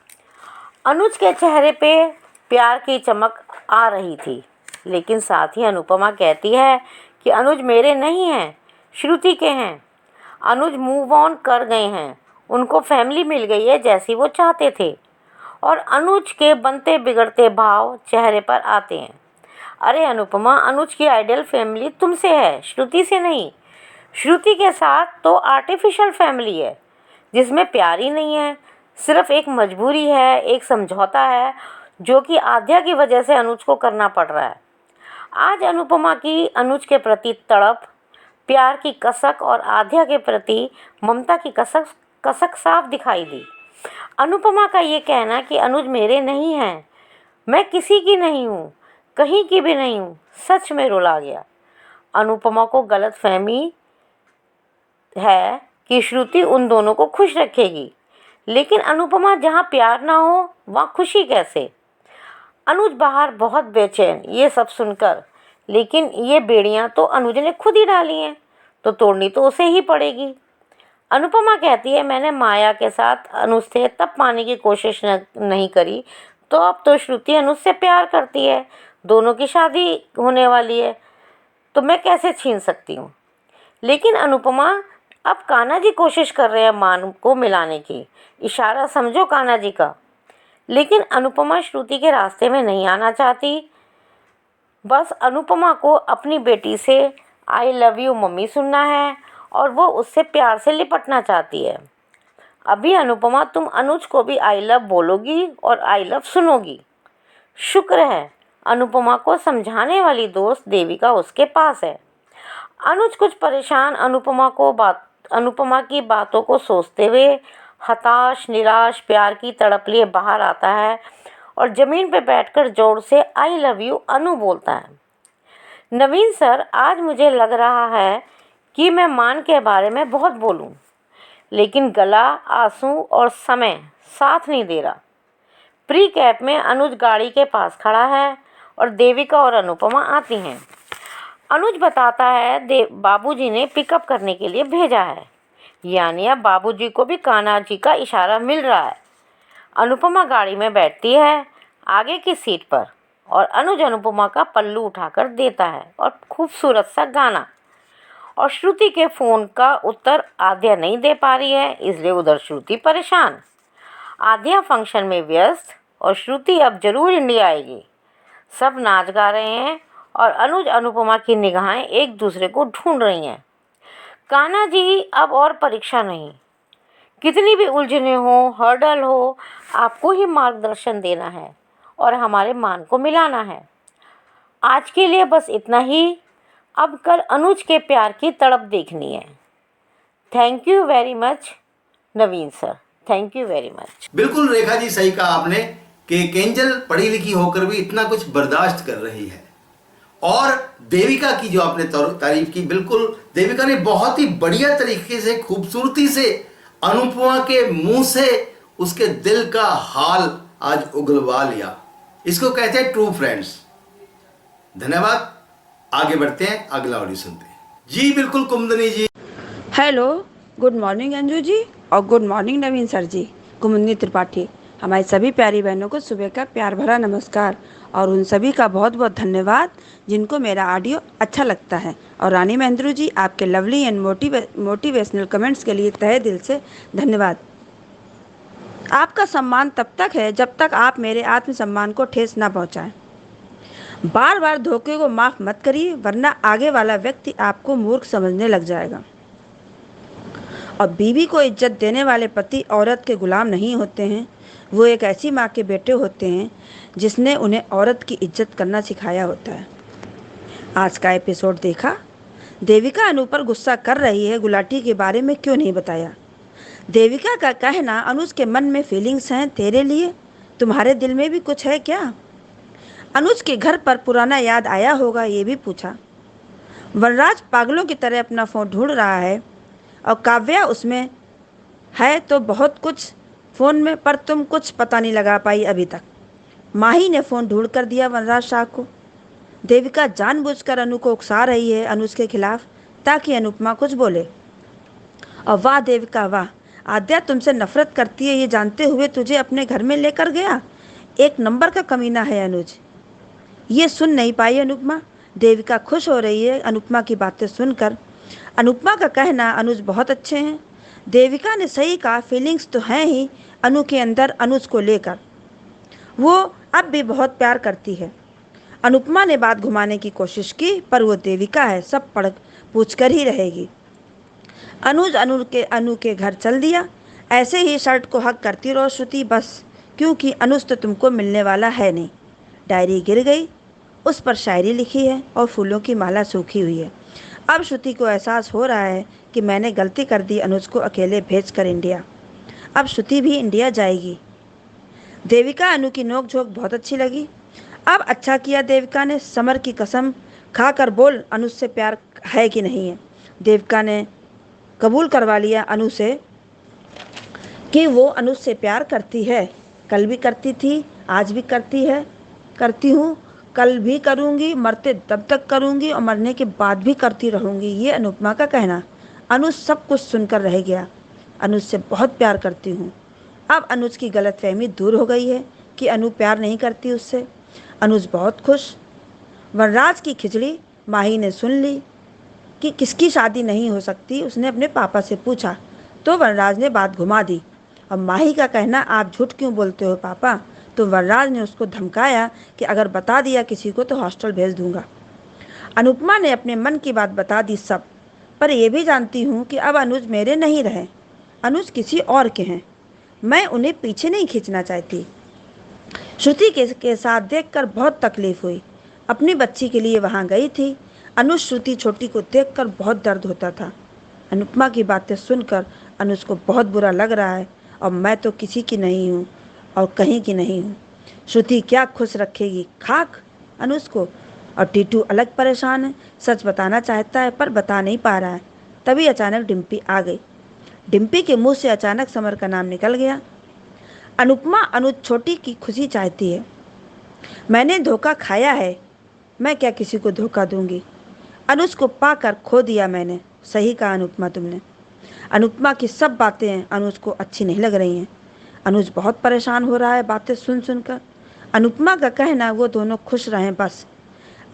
अनुज के चेहरे पे प्यार की चमक आ रही थी, लेकिन साथ ही अनुपमा कहती है कि अनुज मेरे नहीं हैं, श्रुति के हैं। अनुज मूव ऑन कर गए हैं, उनको फैमिली मिल गई है जैसी वो चाहते थे। और अनुज के बनते बिगड़ते भाव चेहरे पर आते हैं। अरे अनुपमा, अनुज की आइडियल फैमिली तुमसे है, श्रुति से नहीं। श्रुति के साथ तो आर्टिफिशियल फैमिली है जिसमें प्यार ही नहीं है, सिर्फ एक मजबूरी है, एक समझौता है जो कि आद्या की वजह से अनुज को करना पड़ रहा है। आज अनुपमा की अनुज के प्रति तड़प, प्यार की कसक और आद्या के प्रति ममता की कसक साफ दिखाई दी। अनुपमा का ये कहना कि अनुज मेरे नहीं हैं, मैं किसी की नहीं हूँ, कहीं की भी नहीं हूँ, सच में रुला गया। अनुपमा को गलतफहमी है कि श्रुति उन दोनों को खुश रखेगी, लेकिन अनुपमा जहाँ प्यार ना हो वहाँ खुशी कैसे। अनुज बाहर बहुत बेचैन ये सब सुनकर, लेकिन ये बेड़ियाँ तो अनुज ने खुद ही डाली हैं, तो तोड़नी तो उसे ही पड़ेगी। अनुपमा कहती है मैंने माया के साथ अनुज से तब पाने की कोशिश नहीं करी, तो अब तो श्रुति अनुज से प्यार करती है, दोनों की शादी होने वाली है, तो मैं कैसे छीन सकती हूँ। लेकिन अनुपमा अब कान्हा जी कोशिश कर रहे हैं मान को मिलाने की, इशारा समझो कान्हा जी का। लेकिन अनुपमा श्रुति के रास्ते में नहीं आना चाहती। बस अनुपमा को अपनी बेटी से आई लव यू मम्मी सुनना है और वो उससे प्यार से लिपटना चाहती है। अभी अनुपमा तुम अनुज को भी आई लव बोलोगी और आई लव सुनोगी। शुक्र है अनुपमा को समझाने वाली दोस्त देविका उसके पास है। अनुज कुछ परेशान अनुपमा की बातों को सोचते हुए हताश निराश प्यार की तड़प लिए बाहर आता है और ज़मीन पर बैठकर जोर से आई लव यू अनु बोलता है। नवीन सर, आज मुझे लग रहा है कि मैं मान के बारे में बहुत बोलूं, लेकिन गला, आंसू और समय साथ नहीं दे रहा। प्री कैप में अनुज गाड़ी के पास खड़ा है और देविका और अनुपमा आती हैं। अनुज बताता है बाबूजी ने पिकअप करने के लिए भेजा है, यानी अब बाबूजी को भी कान्हा जी का इशारा मिल रहा है। अनुपमा गाड़ी में बैठती है आगे की सीट पर और अनुज अनुपमा का पल्लू उठाकर देता है और खूबसूरत सा गाना। और श्रुति के फ़ोन का उत्तर आद्या नहीं दे पा रही है, इसलिए उधर श्रुति परेशान। आद्या फंक्शन में व्यस्त और श्रुति अब जरूर इंडिया आएगी। सब नाच गा रहे हैं और अनुज अनुपमा की निगाहें एक दूसरे को ढूंढ रही हैं। कान्हा जी अब और परीक्षा नहीं, कितनी भी उलझने हो, हर्डल हो, आपको ही मार्गदर्शन देना है और हमारे मान को मिलाना है। आज के लिए बस इतना ही। अब कल अनुज के प्यार की तड़प देखनी है। Thank you very much Naveen sir, thank you very much. बिल्कुल रेखा जी, सही कहा आपने कि केंजल पढ़ी लिखी होकर भी इतना कुछ बर्दाश्त कर रही है। और देविका की जो आपने तारीफ की, बिल्कुल देविका ने बहुत ही बढ़िया तरीके से, खूबसूरती से अनुपमा के मुंह से उसके दिल का हाल आज उगलवा लिया। इसको कहते हैं ट्रू फ्रेंड्स। धन्यवाद। आगे बढ़ते हैं, अगला ऑडियो सुनते हैं। जी बिल्कुल कुमुदनी जी। Hello, good morning Anju ji और गुड मॉर्निंग नवीन सर जी। कुमुदनी त्रिपाठी। हमारी सभी प्यारी बहनों को सुबह का प्यार भरा नमस्कार और उन सभी का बहुत बहुत धन्यवाद जिनको मेरा ऑडियो अच्छा लगता है। और रानी महेंद्रू जी, आपके लवली एंड मोटिवेशनल कमेंट्स के लिए तहे दिल से धन्यवाद। आपका सम्मान तब तक है जब तक आप मेरे आत्मसम्मान को ठेस ना पहुंचाएं। बार बार धोखे को माफ़ मत करिए, वरना आगे वाला व्यक्ति आपको मूर्ख समझने लग जाएगा। और बीवी को इज्जत देने वाले पति औरत के गुलाम नहीं होते हैं, वो एक ऐसी माँ के बेटे होते हैं जिसने उन्हें औरत की इज्जत करना सिखाया होता है। आज का एपिसोड देखा? देविका अनु पर गुस्सा कर रही है, गुलाटी के बारे में क्यों नहीं बताया? देविका का कहना, अनुज के मन में फीलिंग्स हैं तेरे लिए, तुम्हारे दिल में भी कुछ है क्या? अनुज के घर पर पुराना याद आया होगा, ये भी पूछा। वनराज पागलों की तरह अपना फ़ोन ढूंढ रहा है और काव्या उसमें है तो बहुत कुछ फ़ोन में, पर तुम कुछ पता नहीं लगा पाई अभी तक। माही ने फ़ोन ढूंढ कर दिया वनराज शाह को। देविका जानबूझकर अनु को उकसा रही है अनुज के खिलाफ, ताकि अनुपमा कुछ बोले। और वाह देविका वाह, आद्या तुमसे नफरत करती है ये जानते हुए तुझे अपने घर में लेकर गया। एक नंबर का कमीना है अनुज। ये सुन नहीं पाई अनुपमा। देविका खुश हो रही है अनुपमा की बातें सुनकर। अनुपमा का कहना, अनुज बहुत अच्छे हैं। देविका ने सही कहा, फीलिंग्स तो हैं ही अनु के अंदर अनुज को लेकर। वो अब भी बहुत प्यार करती है। अनुपमा ने बात घुमाने की कोशिश की, पर वो देविका है, सब पढ़ पूछ कर ही रहेगी। अनुज अनु के घर चल दिया। ऐसे ही शर्ट को हक करती रहो श्रुति बस, क्योंकि अनुज तो तुमको मिलने वाला है नहीं। डायरी गिर गई, उस पर शायरी लिखी है और फूलों की माला सूखी हुई है। अब श्रुति को एहसास हो रहा है कि मैंने गलती कर दी अनुज को अकेले भेजकर इंडिया। अब श्रुति भी इंडिया जाएगी। देविका अनु की नोकझोंक बहुत अच्छी लगी। अब अच्छा किया देविका ने, समर की कसम खाकर बोल अनुज से प्यार है कि नहीं है। देविका ने कबूल करवा लिया अनु से कि वो अनुज से प्यार करती है। कल भी करती थी, आज भी करती है, करती हूँ, कल भी करूँगी, मरते तब तक करूँगी और मरने के बाद भी करती रहूँगी, ये अनुपमा का कहना। अनुज सब कुछ सुनकर रह गया। अनुज से बहुत प्यार करती हूँ। अब अनुज की गलतफहमी दूर हो गई है कि अनु प्यार नहीं करती उससे। अनुज बहुत खुश। वनराज की खिचड़ी माही ने सुन ली कि किसकी शादी नहीं हो सकती, उसने अपने पापा से पूछा तो वनराज ने बात घुमा दी। और माही का कहना, आप झूठ क्यों बोलते हो पापा? तो वनराज ने उसको धमकाया कि अगर बता दिया किसी को तो हॉस्टल भेज दूंगा। अनुपमा ने अपने मन की बात बता दी सब, पर यह भी जानती हूँ कि अब अनुज मेरे नहीं रहे, अनुज किसी और के हैं। मैं उन्हें पीछे नहीं खींचना चाहती। श्रुति के साथ देखकर बहुत तकलीफ हुई। अपनी बच्ची के लिए वहाँ गई थी। अनुज श्रुति छोटी को देखकर बहुत दर्द होता था। अनुपमा की बातें सुनकर अनुज को बहुत बुरा लग रहा है। और मैं तो किसी की नहीं हूँ और कहीं की नहीं हूँ। श्रुति क्या खुश रखेगी खाक अनुज को। और टीटू अलग परेशान है, सच बताना चाहता है पर बता नहीं पा रहा है। तभी अचानक डिम्पी आ गई। डिम्पी के मुंह से अचानक समर का नाम निकल गया। अनुपमा अनुज छोटी की खुशी चाहती है। मैंने धोखा खाया है, मैं क्या किसी को धोखा दूंगी। अनुज को पाकर खो दिया मैंने। सही कहा अनुपमा तुमने। अनुपमा की सब बातें अनुज को अच्छी नहीं लग रही हैं। अनुज बहुत परेशान हो रहा है बातें सुन सुनकर। अनुपमा का कहना, वो दोनों खुश रहें बस।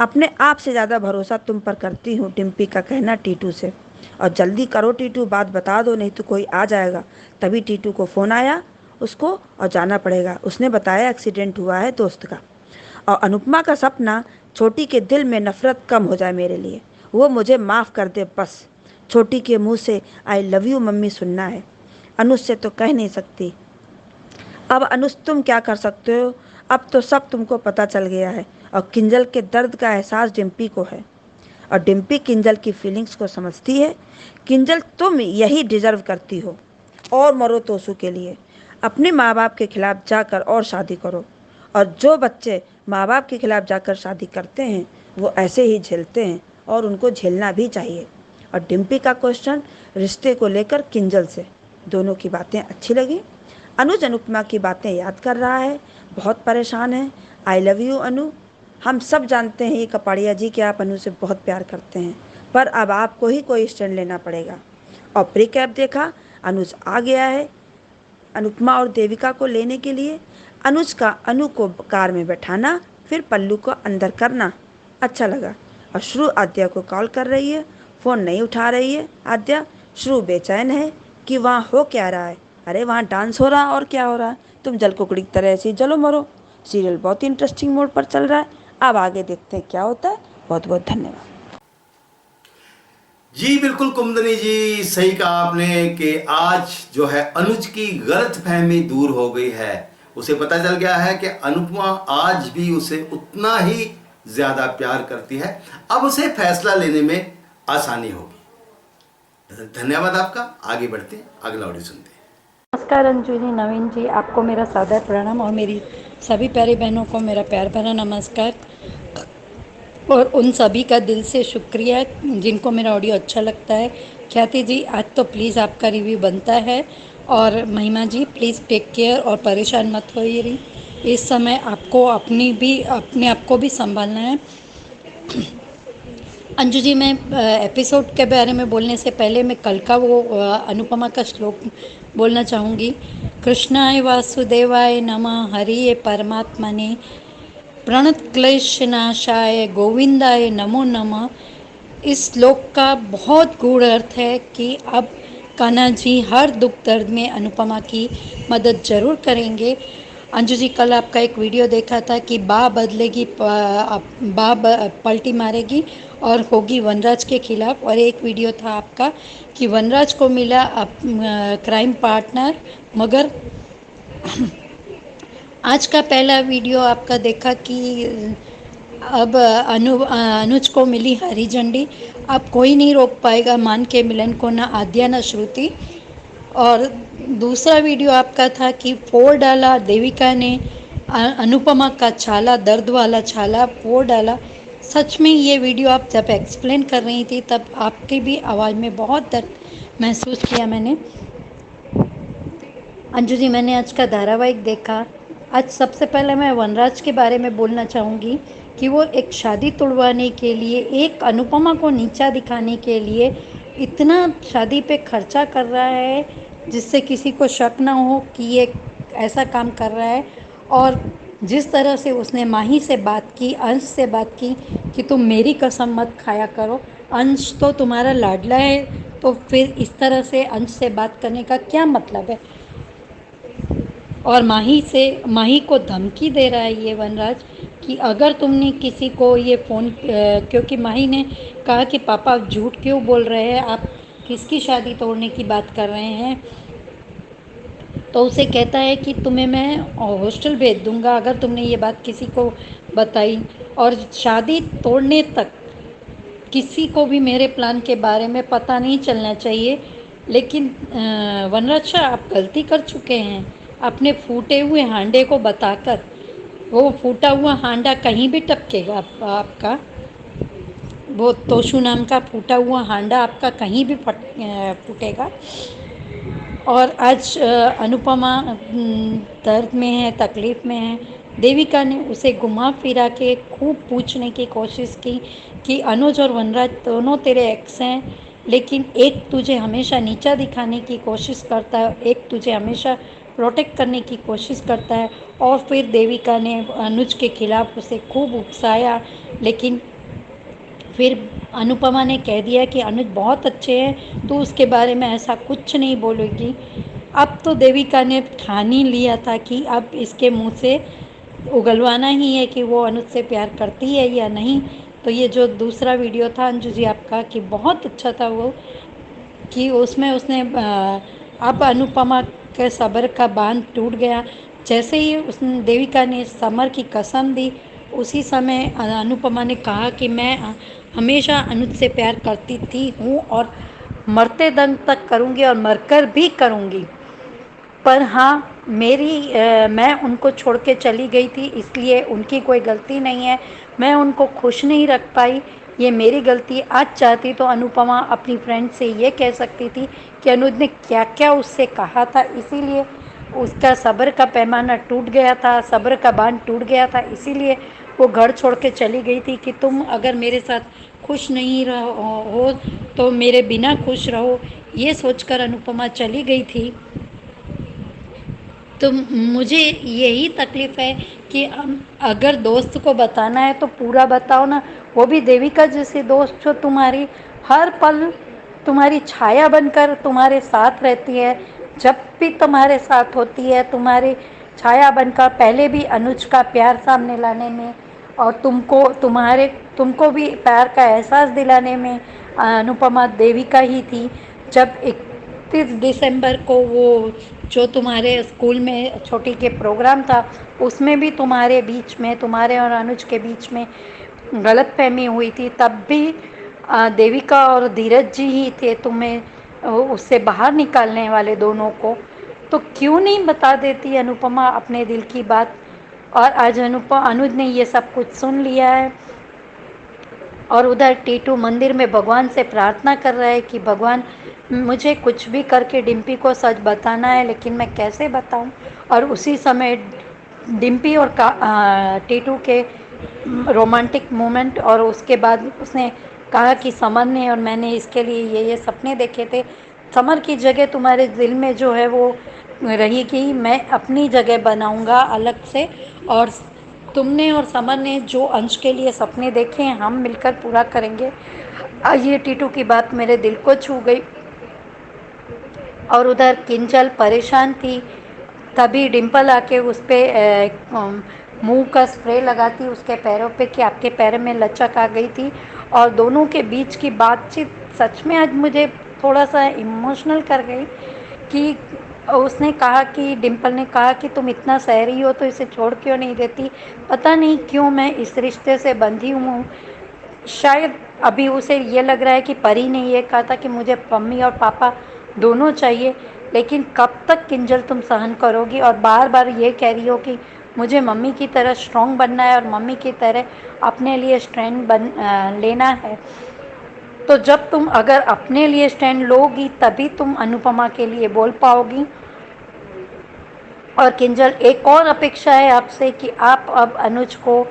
अपने आप से ज़्यादा भरोसा तुम पर करती हूँ। डिम्पी का कहना टीटू से। और जल्दी करो टीटू, बात बता दो नहीं तो कोई आ जाएगा। तभी टीटू को फ़ोन आया उसको और जाना पड़ेगा। उसने बताया एक्सीडेंट हुआ है दोस्त का। और अनुपमा का सपना छोटी के दिल में नफ़रत कम हो जाए मेरे लिए, वो मुझे माफ़ कर दे बस। छोटी के मुंह से आई लव यू मम्मी सुनना है। अनुज से तो कह नहीं सकती। अब अनुज तुम क्या कर सकते हो? अब तो सब तुमको पता चल गया है। और किंजल के दर्द का एहसास डिम्पी को है और डिम्पी किंजल की फीलिंग्स को समझती है। किंजल तुम यही डिजर्व करती हो और मरो तोसू के लिए। अपने माँ बाप के खिलाफ जाकर और शादी करो। और जो बच्चे माँ बाप के खिलाफ जाकर शादी करते हैं वो ऐसे ही झेलते हैं और उनको झेलना भी चाहिए। और डिम्पी का क्वेश्चन रिश्ते को लेकर किंजल से, दोनों की बातें अच्छी लगी। अनुज अनुपमा की बातें याद कर रहा है, बहुत परेशान है। आई लव यू अनु। हम सब जानते हैं ये कपाड़िया जी कि आप अनु से बहुत प्यार करते हैं, पर अब आपको ही कोई स्टैंड लेना पड़ेगा। और प्री कैप देखा, अनुज आ गया है। अनुपमा और देविका को लेने के लिए। अनुज का अनु को कार में बैठाना, फिर पल्लू को अंदर करना अच्छा लगा। और श्रु आद्या को कॉल कर रही है, फ़ोन नहीं उठा रही है आद्या। श्रु बेचैन है कि वहाँ हो क्या रहा है। अरे वहाँ डांस हो रहा है और क्या हो रहा है, तुम जल कुकड़ी की तरह ऐसे ही जलो मरो। सीरियल बहुत ही इंटरेस्टिंग मोड पर चल रहा है, अब आगे देखते हैं क्या होता है। बहुत बहुत धन्यवाद। जी बिल्कुल कुमदनी जी, सही कहा आपने कि आज जो है अनुज की गलत फहमी दूर हो गई है। उसे पता चल गया है कि अनुपमा आज भी उसे उतना ही ज्यादा प्यार करती है। अब उसे फैसला लेने में आसानी होगी। धन्यवाद आपका। आगे बढ़ते हैं, अगला ऑडियो सुनते हैं। नमस्कार अंजू जी, नवीन जी, आपको मेरा सादर प्रणाम और मेरी सभी प्यारी बहनों को मेरा प्यार भरा नमस्कार। और उन सभी का दिल से शुक्रिया जिनको मेरा ऑडियो अच्छा लगता है। ख्याति जी, आज तो प्लीज़ आपका रिव्यू बनता है। और महिमा जी, प्लीज़ टेक केयर और परेशान मत होइए रही। इस समय आपको अपने आप को भी संभालना है। अंजू जी, मैं एपिसोड के बारे में बोलने से पहले मैं कल का वो अनुपमा का श्लोक बोलना चाहूँगी। कृष्णाय वासुदेवाय नमः, हरिये परमात्मने, प्रणत क्लेश नाशाय गोविंदाय नमो नमः। इस श्लोक का बहुत गूढ़ अर्थ है कि अब कान्हा जी हर दुख दर्द में अनुपमा की मदद ज़रूर करेंगे। अंजू जी, कल आपका एक वीडियो देखा था कि बदलेगी, पलटी मारेगी और होगी वनराज के खिलाफ। और एक वीडियो था आपका कि वनराज को मिला क्राइम पार्टनर, मगर आज का पहला वीडियो आपका देखा कि अब अनुज को मिली हरी झंडी। अब कोई नहीं रोक पाएगा मान के मिलन को, ना आद्या ना श्रुति। और दूसरा वीडियो आपका था कि फोड़ डाला देविका ने अनुपमा का छाला, दर्द वाला छाला फोड़ डाला। सच में ये वीडियो आप जब एक्सप्लेन कर रही थी तब आपकी भी आवाज़ में बहुत दर्द महसूस किया मैंने। अंजू जी, मैंने आज का धारावाहिक देखा। आज सबसे पहले मैं वनराज के बारे में बोलना चाहूँगी कि वो एक शादी तुड़वाने के लिए, एक अनुपमा को नीचा दिखाने के लिए इतना शादी पे खर्चा कर रहा है जिससे किसी को शक ना हो कि ये ऐसा काम कर रहा है। और जिस तरह से उसने माही से बात की, अंश से बात की कि तुम मेरी कसम मत खाया करो, अंश तो तुम्हारा लाडला है, तो फिर इस तरह से अंश से बात करने का क्या मतलब है। और माही को धमकी दे रहा है ये वनराज कि अगर तुमने किसी को ये फ़ोन, क्योंकि माही ने कहा कि पापा झूठ क्यों बोल रहे हैं, आप किसकी शादी तोड़ने की बात कर रहे हैं। तो उसे कहता है कि तुम्हें मैं हॉस्टल भेज दूंगा अगर तुमने ये बात किसी को बताई। और शादी तोड़ने तक किसी को भी मेरे प्लान के बारे में पता नहीं चलना चाहिए। लेकिन वनराज शाह, आप गलती कर चुके हैं अपने फूटे हुए हांडे को बताकर। वो फूटा हुआ हांडा कहीं भी टपकेगा आपका, वो तोशु नाम का फूटा हुआ हांडा आपका कहीं भी फूटेगा। और आज अनुपमा दर्द में है, तकलीफ़ में है। देविका ने उसे घुमा फिरा के खूब पूछने की कोशिश की कि अनुज और वनराज दोनों तेरे एक्स हैं, लेकिन एक तुझे हमेशा नीचा दिखाने की कोशिश करता है, एक तुझे हमेशा प्रोटेक्ट करने की कोशिश करता है। और फिर देविका ने अनुज के खिलाफ उसे खूब उकसाया, लेकिन फिर अनुपमा ने कह दिया कि अनुज बहुत अच्छे हैं, तो उसके बारे में ऐसा कुछ नहीं बोलेगी। अब तो देविका ने ठान ही लिया था कि अब इसके मुंह से उगलवाना ही है कि वो अनुज से प्यार करती है या नहीं। तो ये जो दूसरा वीडियो था अंजू जी आपका, कि बहुत अच्छा था वो, कि उसमें उसने अब अनुपमा के सब्र का बांध टूट गया। जैसे ही उसने देविका ने समर की कसम दी, उसी समय अनुपमा ने कहा कि मैं हमेशा अनुज से प्यार करती थी हूँ और मरते दम तक करूँगी और मरकर भी करूँगी। पर हाँ, मैं उनको छोड़ के चली गई थी, इसलिए उनकी कोई गलती नहीं है। मैं उनको खुश नहीं रख पाई, ये मेरी गलती। आज चाहती तो अनुपमा अपनी फ्रेंड से ये कह सकती थी कि अनुज ने क्या क्या उससे कहा था, इसीलिए उसका सब्र का पैमाना टूट गया था, सब्र का बांध टूट गया था, इसीलिए वो घर छोड़ के चली गई थी कि तुम अगर मेरे साथ खुश नहीं हो तो मेरे बिना खुश रहो। ये सोचकर अनुपमा चली गई थी। तो मुझे यही तकलीफ़ है कि अगर दोस्त को बताना है तो पूरा बताओ ना, वो भी देविका जैसी दोस्त जो तुम्हारी हर पल तुम्हारी छाया बनकर तुम्हारे साथ रहती है, जब भी तुम्हारे साथ होती है तुम्हारी छाया बनकर, पहले भी अनुज का प्यार सामने लाने में और तुमको भी प्यार का एहसास दिलाने में अनुपमा देविका ही थी। जब 31 दिसंबर को वो जो तुम्हारे स्कूल में छोटी के प्रोग्राम था, उसमें भी तुम्हारे बीच में, तुम्हारे और अनुज के बीच में गलतफहमी हुई थी, तब भी देविका और धीरज जी ही थे तुम्हें उससे बाहर निकालने वाले दोनों को। तो क्यों नहीं बता देती अनुपमा अपने दिल की बात। और आज अनुज ने ये सब कुछ सुन लिया है और उधर टीटू मंदिर में भगवान से प्रार्थना कर रहा है कि भगवान मुझे कुछ भी करके डिम्पी को सच बताना है, लेकिन मैं कैसे बताऊं। और उसी समय डिम्पी और टीटू के रोमांटिक मोमेंट, और उसके बाद उसने कहा कि समर ने और मैंने इसके लिए ये सपने देखे थे। समर की जगह तुम्हारे दिल में जो है वो रहेगी, मैं अपनी जगह बनाऊंगा अलग से, और तुमने और समर ने जो अंश के लिए सपने देखे हैं हम मिलकर पूरा करेंगे। ये टीटू की बात मेरे दिल को छू गई। और उधर किंजल परेशान थी, तभी डिम्पल आके उस पर मुंह का स्प्रे लगाती उसके पैरों पे कि आपके पैर में लचक आ गई थी। और दोनों के बीच की बातचीत सच में आज मुझे थोड़ा सा इमोशनल कर गई कि उसने कहा कि डिम्पल ने कहा कि तुम इतना सहरी हो तो इसे छोड़ क्यों नहीं देती। पता नहीं क्यों मैं इस रिश्ते से बंधी हूँ। शायद अभी उसे ये लग रहा है कि परी ने ये कहा था कि मुझे मम्मी और पापा दोनों चाहिए, लेकिन कब तक किंजल तुम सहन करोगी। और बार बार ये कह रही हो कि मुझे मम्मी की तरह स्ट्रॉन्ग बनना है और मम्मी की तरह अपने लिए स्टैंड लेना है। तो जब तुम अगर अपने लिए स्टैंड लोगी तभी तुम अनुपमा के लिए बोल पाओगी। और किंजल, एक और अपेक्षा है आपसे कि आप अब अनुज को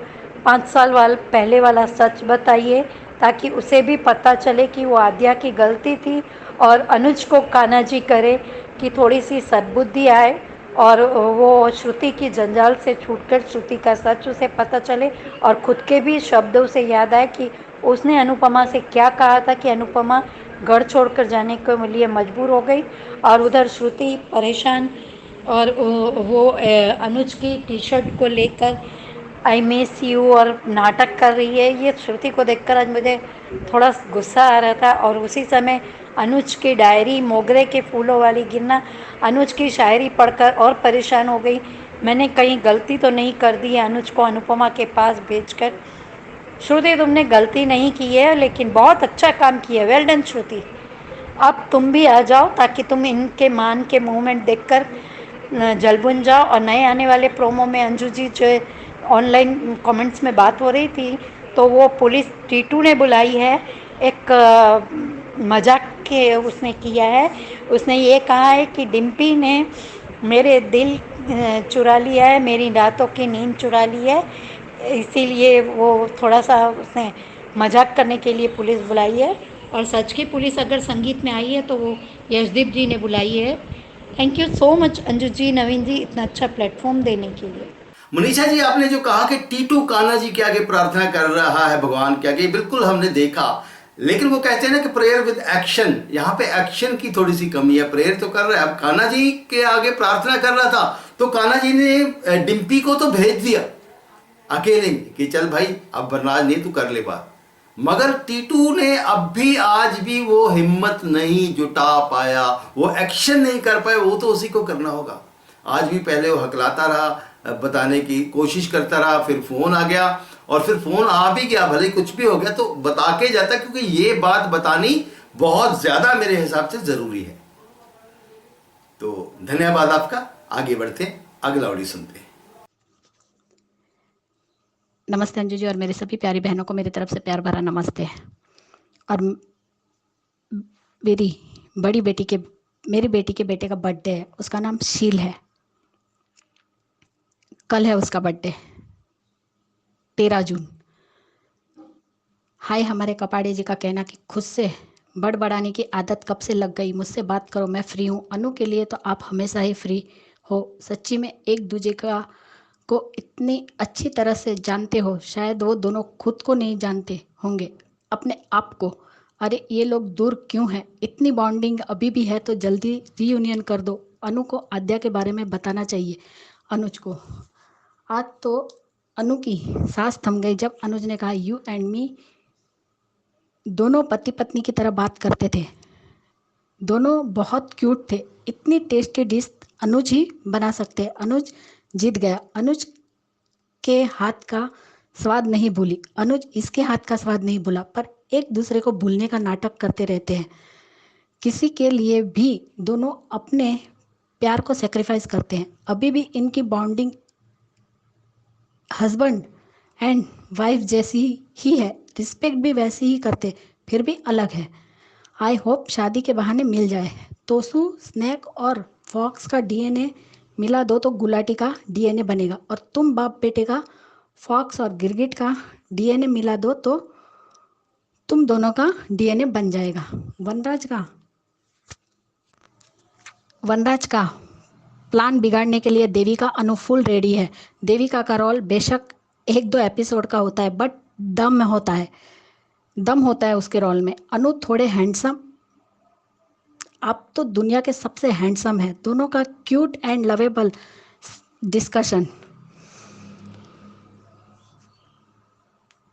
5 साल पहले वाला सच बताइए, ताकि उसे भी पता चले कि वो आद्या की गलती थी, और अनुज को कान्हा जी करे कि थोड़ी सी सद्बुद्धि आए और वो श्रुति की जंजाल से छूटकर श्रुति का सच उसे पता चले, और खुद के भी शब्दों से याद आए कि उसने अनुपमा से क्या कहा था कि अनुपमा घर छोड़कर जाने के लिए मजबूर हो गई। और उधर श्रुति परेशान और वो अनुज की टी शर्ट को लेकर आई मिस यू और नाटक कर रही है। ये श्रुति को देखकर आज मुझे थोड़ा गुस्सा आ रहा था। और उसी समय अनुज की डायरी मोगरे के फूलों वाली गिरना, अनुज की शायरी पढ़कर और परेशान हो गई। मैंने कहीं गलती तो नहीं कर दी है अनुज को अनुपमा के पास भेजकर। श्रुति, तुमने गलती नहीं की है, लेकिन बहुत अच्छा काम किया, वेल डन श्रुति। अब तुम भी आ जाओ ताकि तुम इनके मान के मूवमेंट देखकर जलबुन जाओ। और नए आने वाले प्रोमो में अंजू जी जो ऑनलाइन कमेंट्स में बात हो रही थी, तो वो पुलिस टीटू ने बुलाई है, एक मजाक के उसने किया है। उसने ये कहा है कि डिम्पी ने मेरे दिल चुरा लिया है, मेरी रातों की नींद चुरा ली है, इसीलिए वो थोड़ा सा उसने मजाक करने के लिए पुलिस बुलाई है। और सच की पुलिस अगर संगीत में आई है तो वो यशदीप जी ने बुलाई है। Thank you so much Anju ji, Naveen ji, इतना अच्छा प्लेटफॉर्म देने के लिए। मनीषा जी, आपने जो कहा कि टीटू कान्हा जी के आगे प्रार्थना कर रहा है भगवान के आगे, बिल्कुल हमने देखा, लेकिन वो कहते हैं ना कि प्रेयर विद एक्शन, यहाँ पे एक्शन की थोड़ी सी कमी है। प्रेयर तो कर रहा है, अब कान्हा जी के आगे प्रार्थना कर रहा था तो कान्हा जी ने डिम्पी को तो भेज दिया अकेले में कि चल भाई अब बरनाज नहीं, तू कर ले बात। मगर टीटू ने अब भी आज भी वो हिम्मत नहीं जुटा पाया, वो एक्शन नहीं कर पाया। वो तो उसी को करना होगा। आज भी पहले वो हकलाता रहा, बताने की कोशिश करता रहा, फिर फोन आ गया, और फिर फोन आ भी गया, भले कुछ भी हो गया तो बता के जाता, क्योंकि ये बात बतानी बहुत ज्यादा मेरे हिसाब से जरूरी है। तो धन्यवाद आपका। आगे बढ़ते हैं, अगला ऑडियो सुनते हैं। नमस्ते अंजू जी, और मेरी सभी प्यारी बहनों को मेरी तरफ से प्यार भरा नमस्ते। और मेरी बेटी के बेटे का बर्थडे है, उसका नाम शील है, कल है उसका बर्थडे 13 जून। हाय हमारे कपाड़े जी का कहना कि खुद से बड़बड़ाने की आदत कब से लग गई, मुझसे बात करो, मैं फ्री हूँ। अनु के लिए तो आप हमेशा ही फ्री हो, सच्ची में एक दूसरे को इतनी अच्छी तरह से जानते हो, शायद वो दोनों खुद को नहीं जानते होंगे, अपने आप को। अरे ये लोग दूर क्यों हैं? इतनी बॉन्डिंग अभी भी है तो जल्दी रीयूनियन कर दो। अनु को आद्या के बारे में बताना चाहिए अनुज को। आज तो अनु की सांस थम गई जब अनुज ने कहा यू एंड मी दोनों पति पत्नी की तरह बात करते थे, दोनों बहुत क्यूट थे। इतनी टेस्टी डिश अनुज ही बना सकते हैं। अनुज जीत गया। अनुज के हाथ का स्वाद नहीं भूली, अनुज इसके हाथ का स्वाद नहीं भूला, पर एक दूसरे को भूलने का नाटक करते रहते हैं। किसी के लिए भी दोनों अपने प्यार को सेक्रीफाइस करते हैं। अभी भी इनकी बॉन्डिंग हस्बैंड एंड वाइफ जैसी ही है, रिस्पेक्ट भी वैसी ही करते, फिर भी अलग है। आई होप शादी के बहाने मिल जाए। तोसू स्नैक और फॉक्स का डीएनए मिला दो तो गुलाटी का डीएनए बनेगा, और तुम बाप बेटे का फॉक्स और गिरगिट का डीएनए मिला दो तो तुम दोनों का डीएनए बन जाएगा। वनराज का प्लान बिगाड़ने के लिए देविका अनु फुल रेडी है। देविका का रोल बेशक 1-2 एपिसोड का होता है, बट दम होता है उसके रोल में। अनु थोड़े हैंडसम, आप तो दुनिया के सबसे हैंडसम है। दोनों का क्यूट एंड लवेबल डिस्कशन,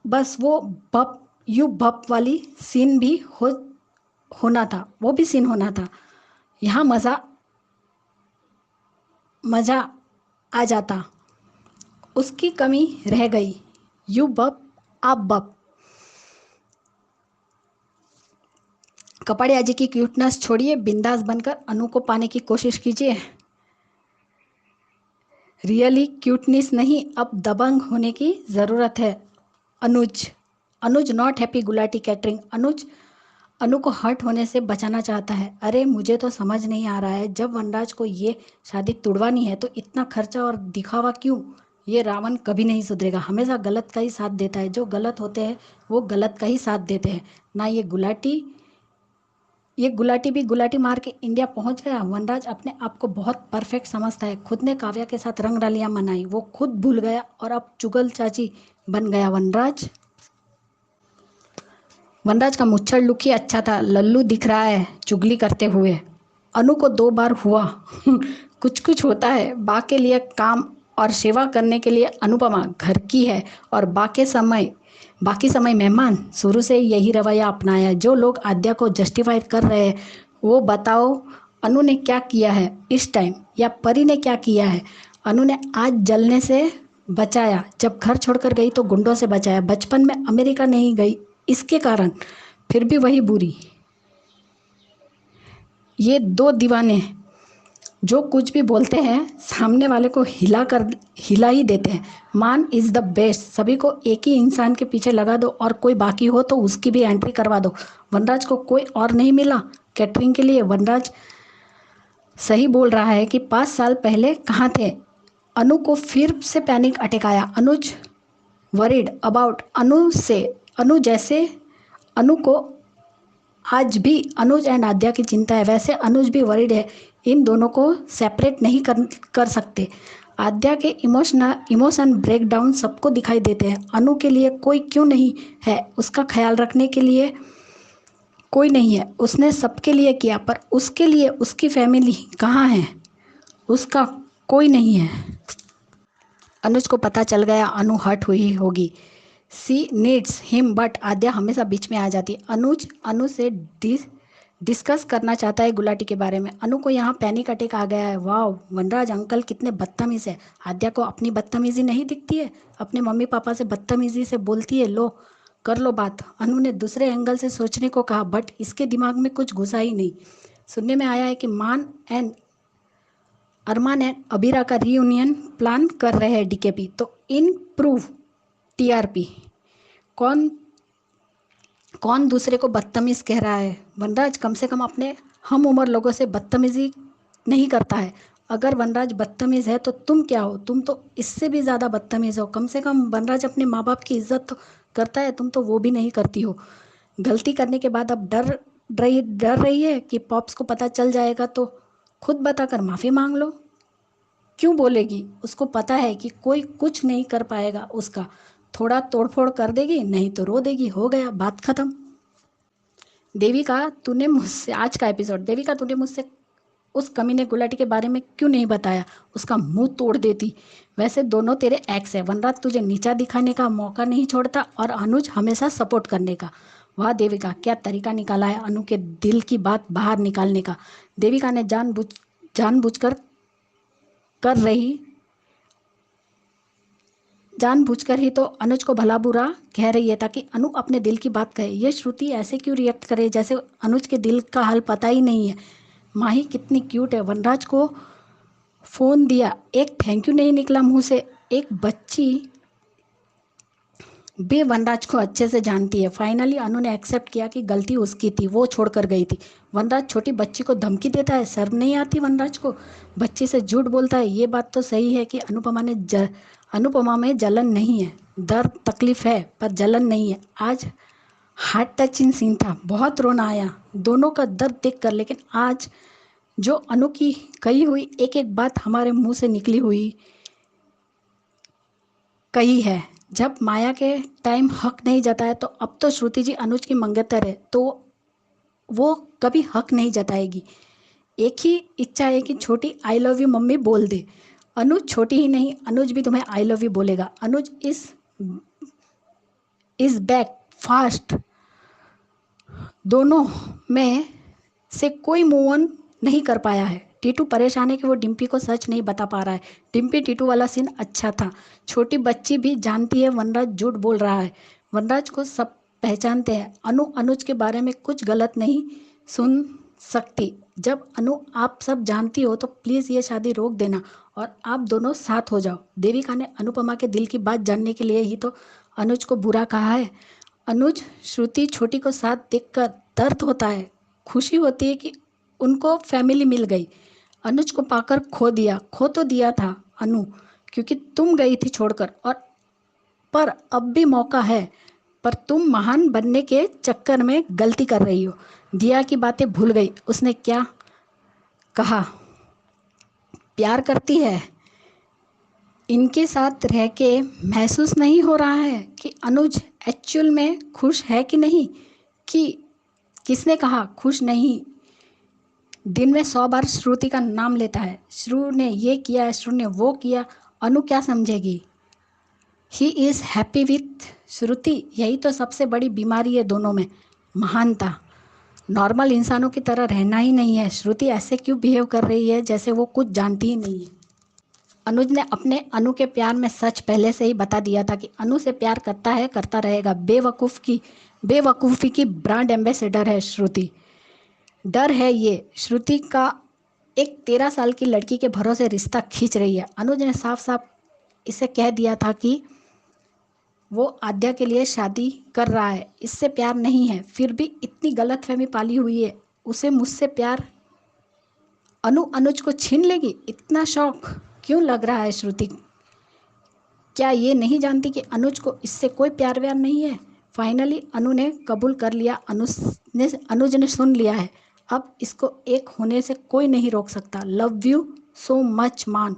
बस वो बप वाली सीन भी होना था, वो भी सीन होना था। यहाँ मज़ा आ जाता, उसकी कमी रह गई। यू बप आप बप। कपड़िया जी की क्यूटनेस छोड़िए, बिंदास बनकर अनु को पाने की कोशिश कीजिए। रियली क्यूटनेस नहीं, अब दबंग होने की ज़रूरत है। अनुज नॉट हैप्पी गुलाटी कैटरिंग। अनु को हर्ट होने से बचाना चाहता है। अरे मुझे तो समझ नहीं आ रहा है, जब वनराज को ये शादी तुड़वानी है तो इतना खर्चा और दिखावा क्यों? ये रावण कभी नहीं सुधरेगा, हमेशा गलत का ही साथ देता है। जो गलत होते हैं वो गलत का ही साथ देते हैं ना। ये गुलाटी भी गुलाटी मार के इंडिया पहुंच गया। वनराज अपने आप को बहुत परफेक्ट समझता है। खुद ने काव्या के साथ रंग रलियां मनाई, वो खुद भूल गया और अब चुगल चाची बन गया। वनराज का मुच्छर लुक ही अच्छा था, लल्लू दिख रहा है चुगली करते हुए। अनु को 2 बार हुआ कुछ होता है। बा के लिए काम और सेवा करने के लिए अनुपमा घर की है और बाकी समय मेहमान। शुरू से यही रवैया अपनाया। जो लोग आद्या को जस्टिफाई कर रहे हैं, वो बताओ अनु ने क्या किया है इस टाइम, या परी ने क्या किया है? अनु ने आज जलने से बचाया, जब घर छोड़कर गई तो गुंडों से बचाया, बचपन में अमेरिका नहीं गई इसके कारण, फिर भी वही बुरी। ये 2 दीवाने जो कुछ भी बोलते हैं सामने वाले को हिला ही देते हैं। मान इज द बेस्ट। सभी को एक ही इंसान के पीछे लगा दो और कोई बाकी हो तो उसकी भी एंट्री करवा दो। वनराज को कोई और नहीं मिला कैटरिंग के लिए। वनराज सही बोल रहा है कि 5 साल पहले कहाँ थे। अनु को फिर से पैनिक अटैक आया। अनुज वरीड अबाउट अनु जैसे अनु को आज भी अनुज एंड आद्या की चिंता है, वैसे अनुज भी वरीड है। इन दोनों को सेपरेट नहीं कर सकते। आद्या के इमोशन ब्रेकडाउन सबको दिखाई देते हैं। अनु के लिए कोई क्यों नहीं है? उसका ख्याल रखने के लिए कोई नहीं है। उसने सबके लिए किया, पर उसके लिए उसकी फैमिली कहाँ है? उसका कोई नहीं है। अनुज को पता चल गया अनु हर्ट हुई होगी। सी नीड्स हिम, बट आद्या हमेशा बीच में आ जाती है। अनु से डिस्कस करना चाहता है गुलाटी के बारे में। अनु को यहाँ पैनिक अटैक आ गया है। वाह, वनराज अंकल कितने बदतमीज है। आद्या को अपनी बदतमीजी नहीं दिखती है? अपने मम्मी पापा से बदतमीजी से बोलती है, लो कर लो बात। अनु ने दूसरे एंगल से सोचने को कहा, बट इसके दिमाग में कुछ घुसा ही नहीं। सुनने में आया है कि अरमान एंड अबीरा का रीयूनियन प्लान कर रहे हैं डीकेपी, तो इम्प्रूव टीआरपी। कौन दूसरे को बदतमीज कह रहा है? वनराज कम से कम अपने हम उम्र लोगों से बदतमीजी नहीं करता है। अगर वनराज बदतमीज है तो तुम क्या हो? तुम तो इससे भी ज़्यादा बदतमीज हो। कम से कम वनराज अपने माँ बाप की इज्जत तो करता है, तुम तो वो भी नहीं करती हो। गलती करने के बाद अब डर रही है कि पॉप्स को पता चल जाएगा तो खुद बताकर माफ़ी मांग लो। क्यों बोलेगी? उसको पता है कि कोई कुछ नहीं कर पाएगा उसका। थोड़ा तोड़फोड़ कर देगी, नहीं तो रो देगी, हो गया, बात खत्म। देविका तूने मुझसे आज का एपिसोड, देविका तूने मुझसे उस कमीने गुलाटी के बारे में क्यों नहीं बताया? उसका मुंह तोड़ देती। वैसे दोनों तेरे एक्स है। वनराज तुझे नीचा दिखाने का मौका नहीं छोड़ता और अनुज हमेशा सपोर्ट करने का। वाह देविका, क्या तरीका निकाला है अनु के दिल की बात बाहर निकालने का। देविका ने जानबूझकर कर रही जानबूझकर ही तो अनुज को भला बुरा कह रही है ताकि अनु अपने दिल की बात कहे। ये श्रुति ऐसे क्यों रिएक्ट करे जैसे अनुज के दिल का हाल पता ही नहीं है। माही कितनी क्यूट है। वनराज को फोन दिया, एक थैंक यू नहीं निकला मुंह से। एक बच्ची भी वनराज को अच्छे से जानती है। फाइनली अनु ने एक्सेप्ट किया कि गलती उसकी थी, वो छोड़कर गई थी। वनराज छोटी बच्ची को धमकी देता है, शर्म नहीं आती वनराज को? बच्ची से झूठ बोलता है। ये बात तो सही है कि अनुपमा में जलन नहीं है, दर्द तकलीफ है पर जलन नहीं है। आज हार्ट टचिंग सीन था, बहुत रोना आया दोनों का दर्द देखकर। लेकिन आज जो अनु की कही हुई एक एक बात हमारे मुंह से निकली हुई कही है। जब माया के टाइम हक नहीं जताया तो अब तो श्रुति जी अनुज की मंगेतर है, तो वो कभी हक नहीं जताएगी। एक ही इच्छा है कि छोटी आई लव यू मम्मी बोल दे। अनुज छोटी ही नहीं, अनुज भी तुम्हें आई लव यू बोलेगा। अनुज इज बैक फास्ट। दोनों में से कोई मूव ऑन नहीं कर पाया है। टीटू परेशान है कि वो डिम्पी को सच नहीं बता पा रहा है। डिम्पी टीटू वाला सीन अच्छा था। छोटी बच्ची भी जानती है वनराज झूठ बोल रहा है। वनराज को सब पहचानते हैं। अनुज के बारे में कुछ गलत नहीं सुन सकती। जब अनु आप सब जानती हो तो प्लीज़ ये शादी रोक देना और आप दोनों साथ हो जाओ। देविका ने अनुपमा के दिल की बात जानने के लिए ही तो अनुज को बुरा कहा है। अनुज श्रुति छोटी को साथ देखकर दर्द होता है, खुशी होती है कि उनको फैमिली मिल गई। अनुज को पाकर खो तो दिया था अनु, क्योंकि तुम गई थी छोड़कर। पर अब भी मौका है, पर तुम महान बनने के चक्कर में गलती कर रही हो। दिया की बातें भूल गई। उसने क्या कहा? प्यार करती है। इनके साथ रह के महसूस नहीं हो रहा है कि अनुज एक्चुअल में खुश है कि नहीं? कि किसने कहा खुश नहीं? दिन में 100 बार श्रुति का नाम लेता है। श्रु ने ये किया, श्रु ने वो किया। अनु क्या समझेगी? ही इज़ हैप्पी विथ श्रुति। यही तो सबसे बड़ी बीमारी है दोनों में, महानता। नॉर्मल इंसानों की तरह रहना ही नहीं है। श्रुति ऐसे क्यों बिहेव कर रही है जैसे वो कुछ जानती ही नहीं है। अनुज ने अपने अनु के प्यार में सच पहले से ही बता दिया था कि अनु से प्यार करता है, करता रहेगा। बेवकूफ़ी की ब्रांड एम्बेसडर है श्रुति। डर है ये श्रुति का एक 13 साल की लड़की के भरोसे रिश्ता खींच रही है। अनुज ने साफ साफ इसे कह दिया था कि वो आद्या के लिए शादी कर रहा है, इससे प्यार नहीं है। फिर भी इतनी गलतफहमी पाली हुई है उसे मुझसे प्यार। अनुज को छीन लेगी, इतना शौक क्यों लग रहा है श्रुति? क्या ये नहीं जानती कि अनुज को इससे कोई प्यार व्यार नहीं है? फाइनली अनु ने कबूल कर लिया। अनुज ने सुन लिया है। अब इसको एक होने से कोई नहीं रोक सकता। लव यू सो मच मान।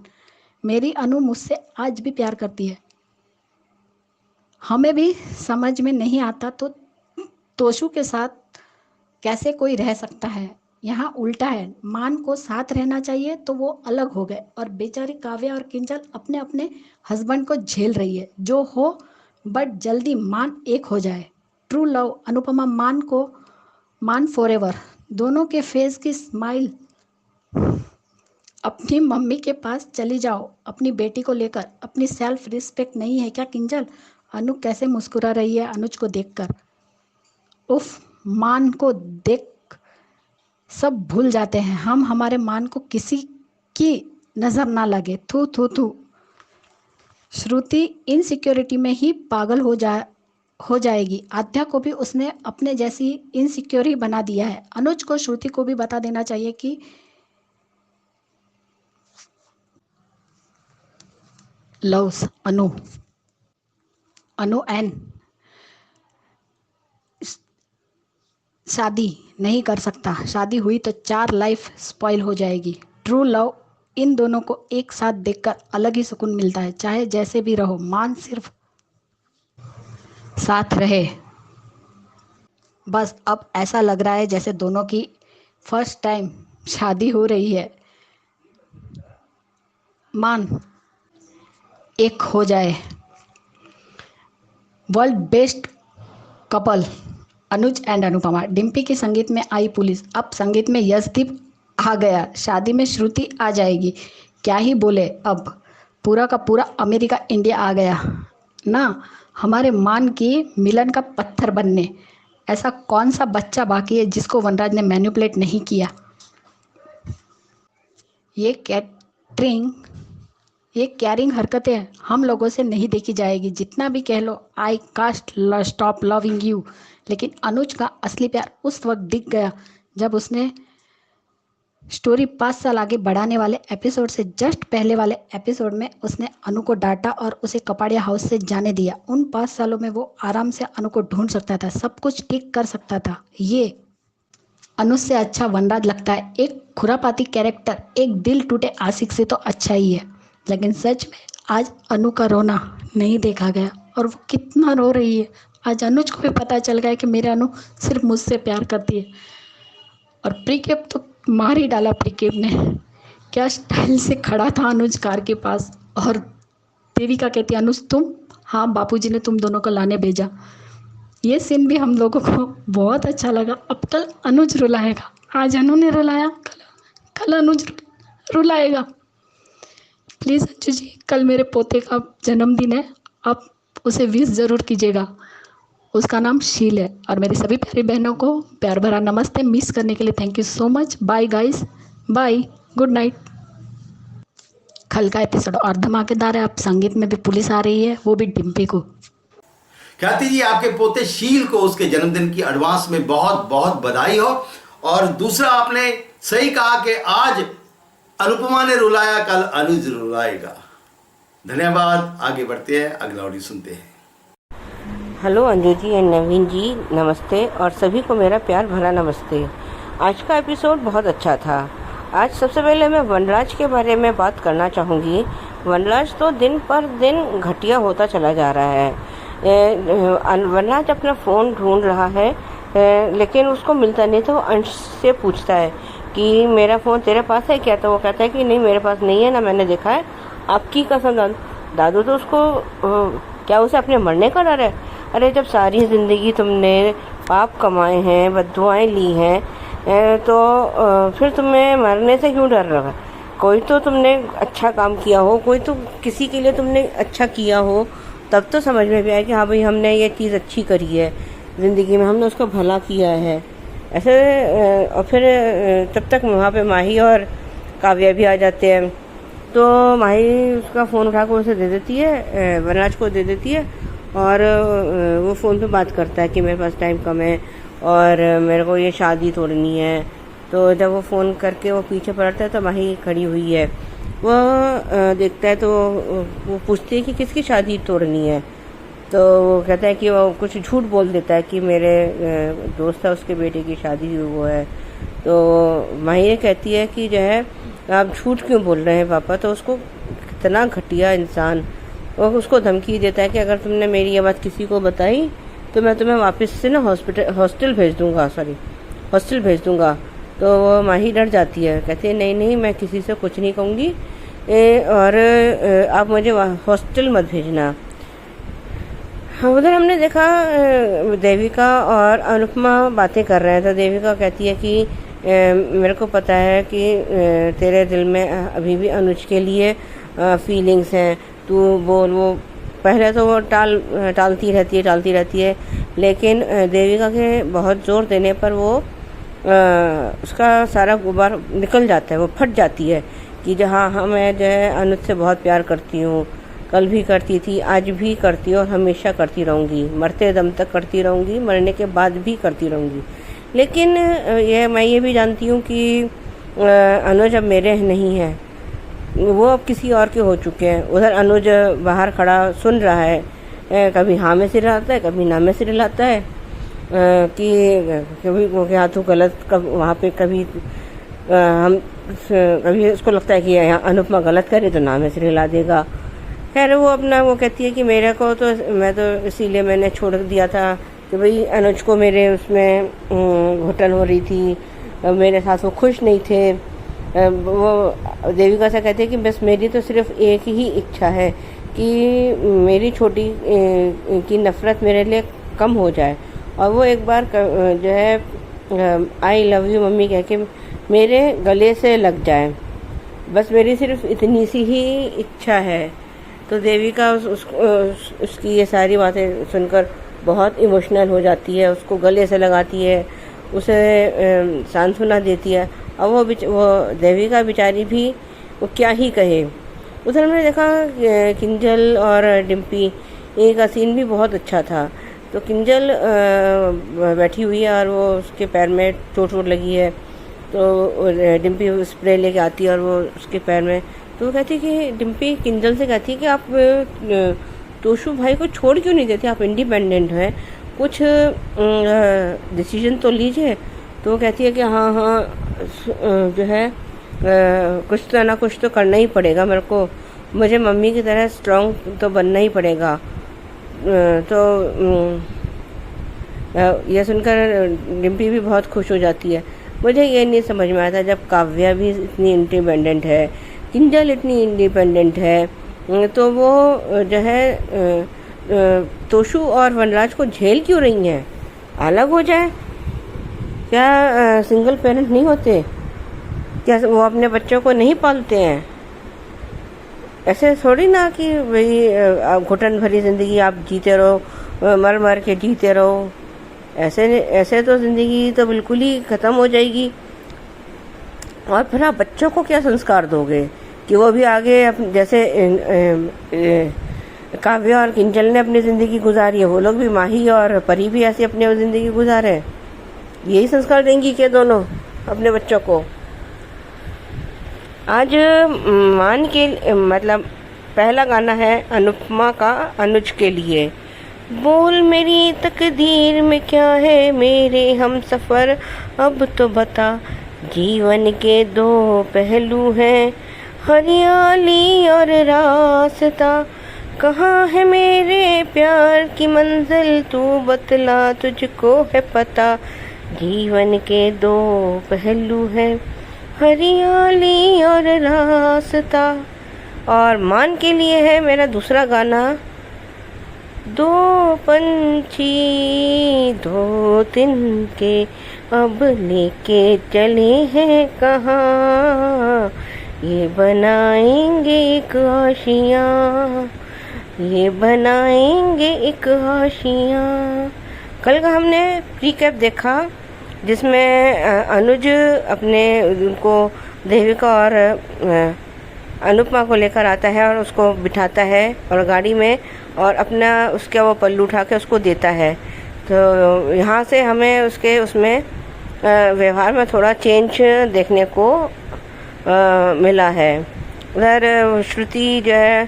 मेरी अनु मुझसे आज भी प्यार करती है। हमें भी समझ में नहीं आता तो तोशु के साथ कैसे कोई रह सकता है। यहाँ उल्टा है, मान को साथ रहना चाहिए तो वो अलग हो गए और बेचारी काव्या और किंजल अपने अपने हस्बैंड को झेल रही है। जो हो बट जल्दी मान एक हो जाए। ट्रू लव अनुपमा मान फॉरएवर। दोनों के फेस की स्माइल। अपनी मम्मी के पास चली जाओ अपनी बेटी को लेकर। अपनी सेल्फ रिस्पेक्ट नहीं है क्या किंजल? अनु कैसे मुस्कुरा रही है अनुज को देखकर। उफ, मान को देख सब भूल जाते हैं हम। हमारे मान को किसी की नजर ना लगे। थू थू थू। श्रुति इनसिक्योरिटी में ही पागल हो जाएगी। आद्या को भी उसने अपने जैसी इनसिक्योर ही बना दिया है। अनुज को श्रुति को भी बता देना चाहिए कि लव्स अनु एंड शादी नहीं कर सकता। शादी हुई तो 4 लाइफ स्पॉइल हो जाएगी। ट्रू लव इन दोनों को एक साथ देखकर अलग ही सुकून मिलता है। चाहे जैसे भी रहो, मान सिर्फ साथ रहे। बस अब ऐसा लग रहा है जैसे दोनों की फर्स्ट टाइम शादी हो रही है। मान एक हो जाए। World best couple Anuj and Anupama. Dimpy के संगीत में आई पुलिस, अब संगीत में यशदीप आ गया, शादी में श्रुति आ जाएगी। क्या ही बोले, अब पूरा का पूरा अमेरिका इंडिया आ गया ना हमारे मान की मिलन का पत्थर बनने। ऐसा कौन सा बच्चा बाकी है जिसको वनराज ने मैनिपुलेट नहीं किया। ये कैरिंग हरकतें हम लोगों से नहीं देखी जाएगी। जितना भी कह लो आई कास्ट स्टॉप लविंग यू, लेकिन अनुज का असली प्यार उस वक्त दिख गया जब उसने स्टोरी 5 साल आगे बढ़ाने वाले एपिसोड से जस्ट पहले वाले एपिसोड में उसने अनु को डांटा और उसे कपाड़िया हाउस से जाने दिया। उन 5 सालों में वो आराम से अनु को ढूंढ सकता था, सब कुछ ठीक कर सकता था। ये अनुज से अच्छा वनराज लगता है। एक खुरापाती कैरेक्टर, एक दिल टूटे आशिक से तो अच्छा ही है। लेकिन सच में आज अनु का रोना नहीं देखा गया और वो कितना रो रही है। आज अनुज को भी पता चल गया कि मेरे अनु सिर्फ मुझसे प्यार करती है। और प्रीकेप तो मार ही डाला प्रीकेप ने। क्या स्टाइल से खड़ा था अनुज कार के पास और देविका कहती अनुज तुम, हाँ बापूजी ने तुम दोनों को लाने भेजा। ये सीन भी हम लोगों को बहुत अच्छा लगा। अब कल अनुज रुलाएगा, आज अनु ने रुलाया, कल अनुज रुलाएगा। प्लीज़ अंजू जी, कल मेरे पोते का जन्मदिन है, आप उसे विश ज़रूर कीजिएगा। उसका नाम शील है। और मेरी सभी प्यारी बहनों को प्यार भरा नमस्ते। मिस करने के लिए thank you so much. Bye guys, bye, good night. कल का एपिसोड और धमाकेदार है। अब संगीत में भी पुलिस आ रही है, वो भी डिम्पी को। ख्याति जी, आपके पोते शील को उसके जन्मदिन की एडवांस में बहुत बहुत बधाई हो। और दूसरा, आपने सही कहा कि आज अनुपमा ने रुलाया, कल अनुज रुलाएगा। धन्यवाद। आगे बढ़ते हैं, अगला ऑडियो सुनते हैं। हेलो अंजू जी एंड नवीन जी, नमस्ते और सभी को मेरा प्यार भरा नमस्ते। आज का एपिसोड बहुत अच्छा था। आज सबसे पहले मैं वनराज के बारे में बात करना चाहूँगी। वनराज तो दिन पर दिन घटिया होता चला जा रहा है। वनराज अपना फ़ोन ढूंढ रहा है लेकिन उसको मिलता नहीं, तो वो अंश से पूछता है कि मेरा फ़ोन तेरे पास है क्या। तो वो कहता है कि नहीं मेरे पास नहीं है, ना मैंने देखा है। आपकी कसम दादू तो उसको क्या उसे अपने मरने का डर है। अरे जब सारी ज़िंदगी तुमने पाप कमाए हैं, बद्दुआएं ली हैं, तो फिर तुम्हें मरने से क्यों डर रहा है। कोई तो तुमने अच्छा काम किया हो, कोई तो किसी के लिए तुमने अच्छा किया हो, तब तो समझ में भी आए कि हाँ भाई हमने ये चीज़ अच्छी करी है ज़िंदगी में, हमने उसका भला किया है ऐसे। और फिर तब तक वहाँ पे माही और काव्या भी आ जाते हैं। तो माही उसका फ़ोन उठा कर उसे दे देती है, वनराज को दे देती है और वो फ़ोन पे बात करता है कि मेरे पास टाइम कम है और मेरे को ये शादी तोड़नी है। तो जब वो फ़ोन करके वो पीछे पलटता है तो माही खड़ी हुई है। वो देखता है तो वो पूछती है कि किसकी शादी तोड़नी है। तो वो कहता है कि वो कुछ झूठ बोल देता है कि मेरे दोस्त है उसके बेटे की शादी वो है। तो माही कहती है कि जो है आप झूठ क्यों बोल रहे हैं पापा। तो उसको कितना घटिया इंसान, वो उसको धमकी देता है कि अगर तुमने मेरी ये बात किसी को बताई तो मैं तुम्हें वापस से ना हॉस्टल भेज दूंगा। तो वो माही डर जाती है, कहती है नहीं नहीं मैं किसी से कुछ नहीं कहूँगी और आप मुझे हॉस्टल मत भेजना। उधर हमने देखा देविका और अनुपमा बातें कर रहे हैं। तो देविका कहती है कि मेरे को पता है कि तेरे दिल में अभी भी अनुज के लिए फीलिंग्स हैं, तू बोल। वो पहले तो वो टालती रहती है लेकिन देविका के बहुत ज़ोर देने पर वो उसका सारा गुबार निकल जाता है, वो फट जाती है कि हाँ मैं जो है अनुज से बहुत प्यार करती हूँ, कल भी करती थी, आज भी करती हूँ और हमेशा करती रहूँगी, मरते दम तक करती रहूँगी, मरने के बाद भी करती रहूँगी। लेकिन मैं ये भी जानती हूँ कि अनुज अब मेरे नहीं है, वो अब किसी और के हो चुके हैं। उधर अनुज बाहर खड़ा सुन रहा है, कभी हाँ में सिर हिलाता है, कभी ना में सिर हिलाता है कि कभी हाँ तो गलत, वहाँ पे कभी हम कभी उसको लगता है कि यहाँ अनुपमा गलत करे तो नाम ऐसे हिला देगा। खैर वो अपना वो कहती है कि मेरे को तो मैं तो इसीलिए मैंने छोड़ दिया था कि भाई अनुज को मेरे उसमें घुटन हो रही थी, मेरे साथ वो खुश नहीं थे। वो देविका से कहते हैं कि बस मेरी तो सिर्फ एक ही इच्छा है कि मेरी छोटी की नफ़रत मेरे लिए कम हो जाए और वो एक बार जो है आई लव यू मम्मी कह के मेरे गले से लग जाए, बस मेरी सिर्फ इतनी सी ही इच्छा है। तो देविका उसकी ये सारी बातें सुनकर बहुत इमोशनल हो जाती है, उसको गले से लगाती है, उसे सांत्वना देती है। और वो देविका बेचारी भी वो क्या ही कहे। उधर हमने देखा किंजल और डिम्पी का सीन भी बहुत अच्छा था। तो किंजल बैठी हुई है और वो उसके पैर में चोट लगी है, तो डिम्पी स्प्रे लेके आती है और वो उसके पैर में, तो वो कहती है कि डिम्पी किंजल से कहती है कि आप तोशु भाई को छोड़ क्यों नहीं देते, आप इंडिपेंडेंट हैं, कुछ डिसीजन तो लीजिए। तो वो कहती है कि हाँ जो है कुछ तो ना कुछ तो करना ही पड़ेगा मेरे को, मुझे मम्मी की तरह स्ट्रॉन्ग तो बनना ही पड़ेगा। तो यह सुनकर डिम्पी भी बहुत खुश हो जाती है। मुझे ये नहीं समझ में आता, जब काव्या भी इतनी इंडिपेंडेंट है, किंजल इतनी इंडिपेंडेंट है, तो वो जो है तोशु और वनराज को झेल क्यों रही हैं, अलग हो जाए। क्या सिंगल पेरेंट नहीं होते, क्या वो अपने बच्चों को नहीं पालते हैं? ऐसे थोड़ी ना कि भाई घुटन भरी ज़िंदगी आप जीते रहो, मर मर के जीते रहो, ऐसे तो ज़िंदगी तो बिल्कुल ही ख़त्म हो जाएगी। और फिर आप बच्चों को क्या संस्कार दोगे कि वो भी आगे जैसे काव्या और किंजल ने अपनी ज़िंदगी गुजारी है, वो लोग भी, माही और परी भी ऐसी अपनी ज़िंदगी गुजारे, यही संस्कार देंगी क्या दोनों अपने बच्चों को? आज मान के मतलब पहला गाना है अनुपमा का अनुज के लिए। बोल मेरी तकदीर में क्या है मेरे हम सफ़र, अब तो बता, जीवन के दो पहलू हैं, हरियाली और रास्ता, कहाँ है मेरे प्यार की मंजिल तू बतला, तुझको है पता, जीवन के दो पहलू हैं, हरियाली और रास्ता। और मान के लिए है मेरा दूसरा गाना, दो पंछी दो दिन के अब लेके चले हैं कहाँ, ये बनाएंगे एक आशियाँ, ये बनाएंगे एक आशियाँ। कल का हमने रिकैप देखा जिसमें अनुज अपने उनको देविका और अनुपमा को लेकर आता है और उसको बिठाता है और गाड़ी में, और अपना उसका वो पल्लू उठा के उसको देता है। तो यहाँ से हमें उसके उसमें व्यवहार में थोड़ा चेंज देखने को मिला है। उधर श्रुति जो है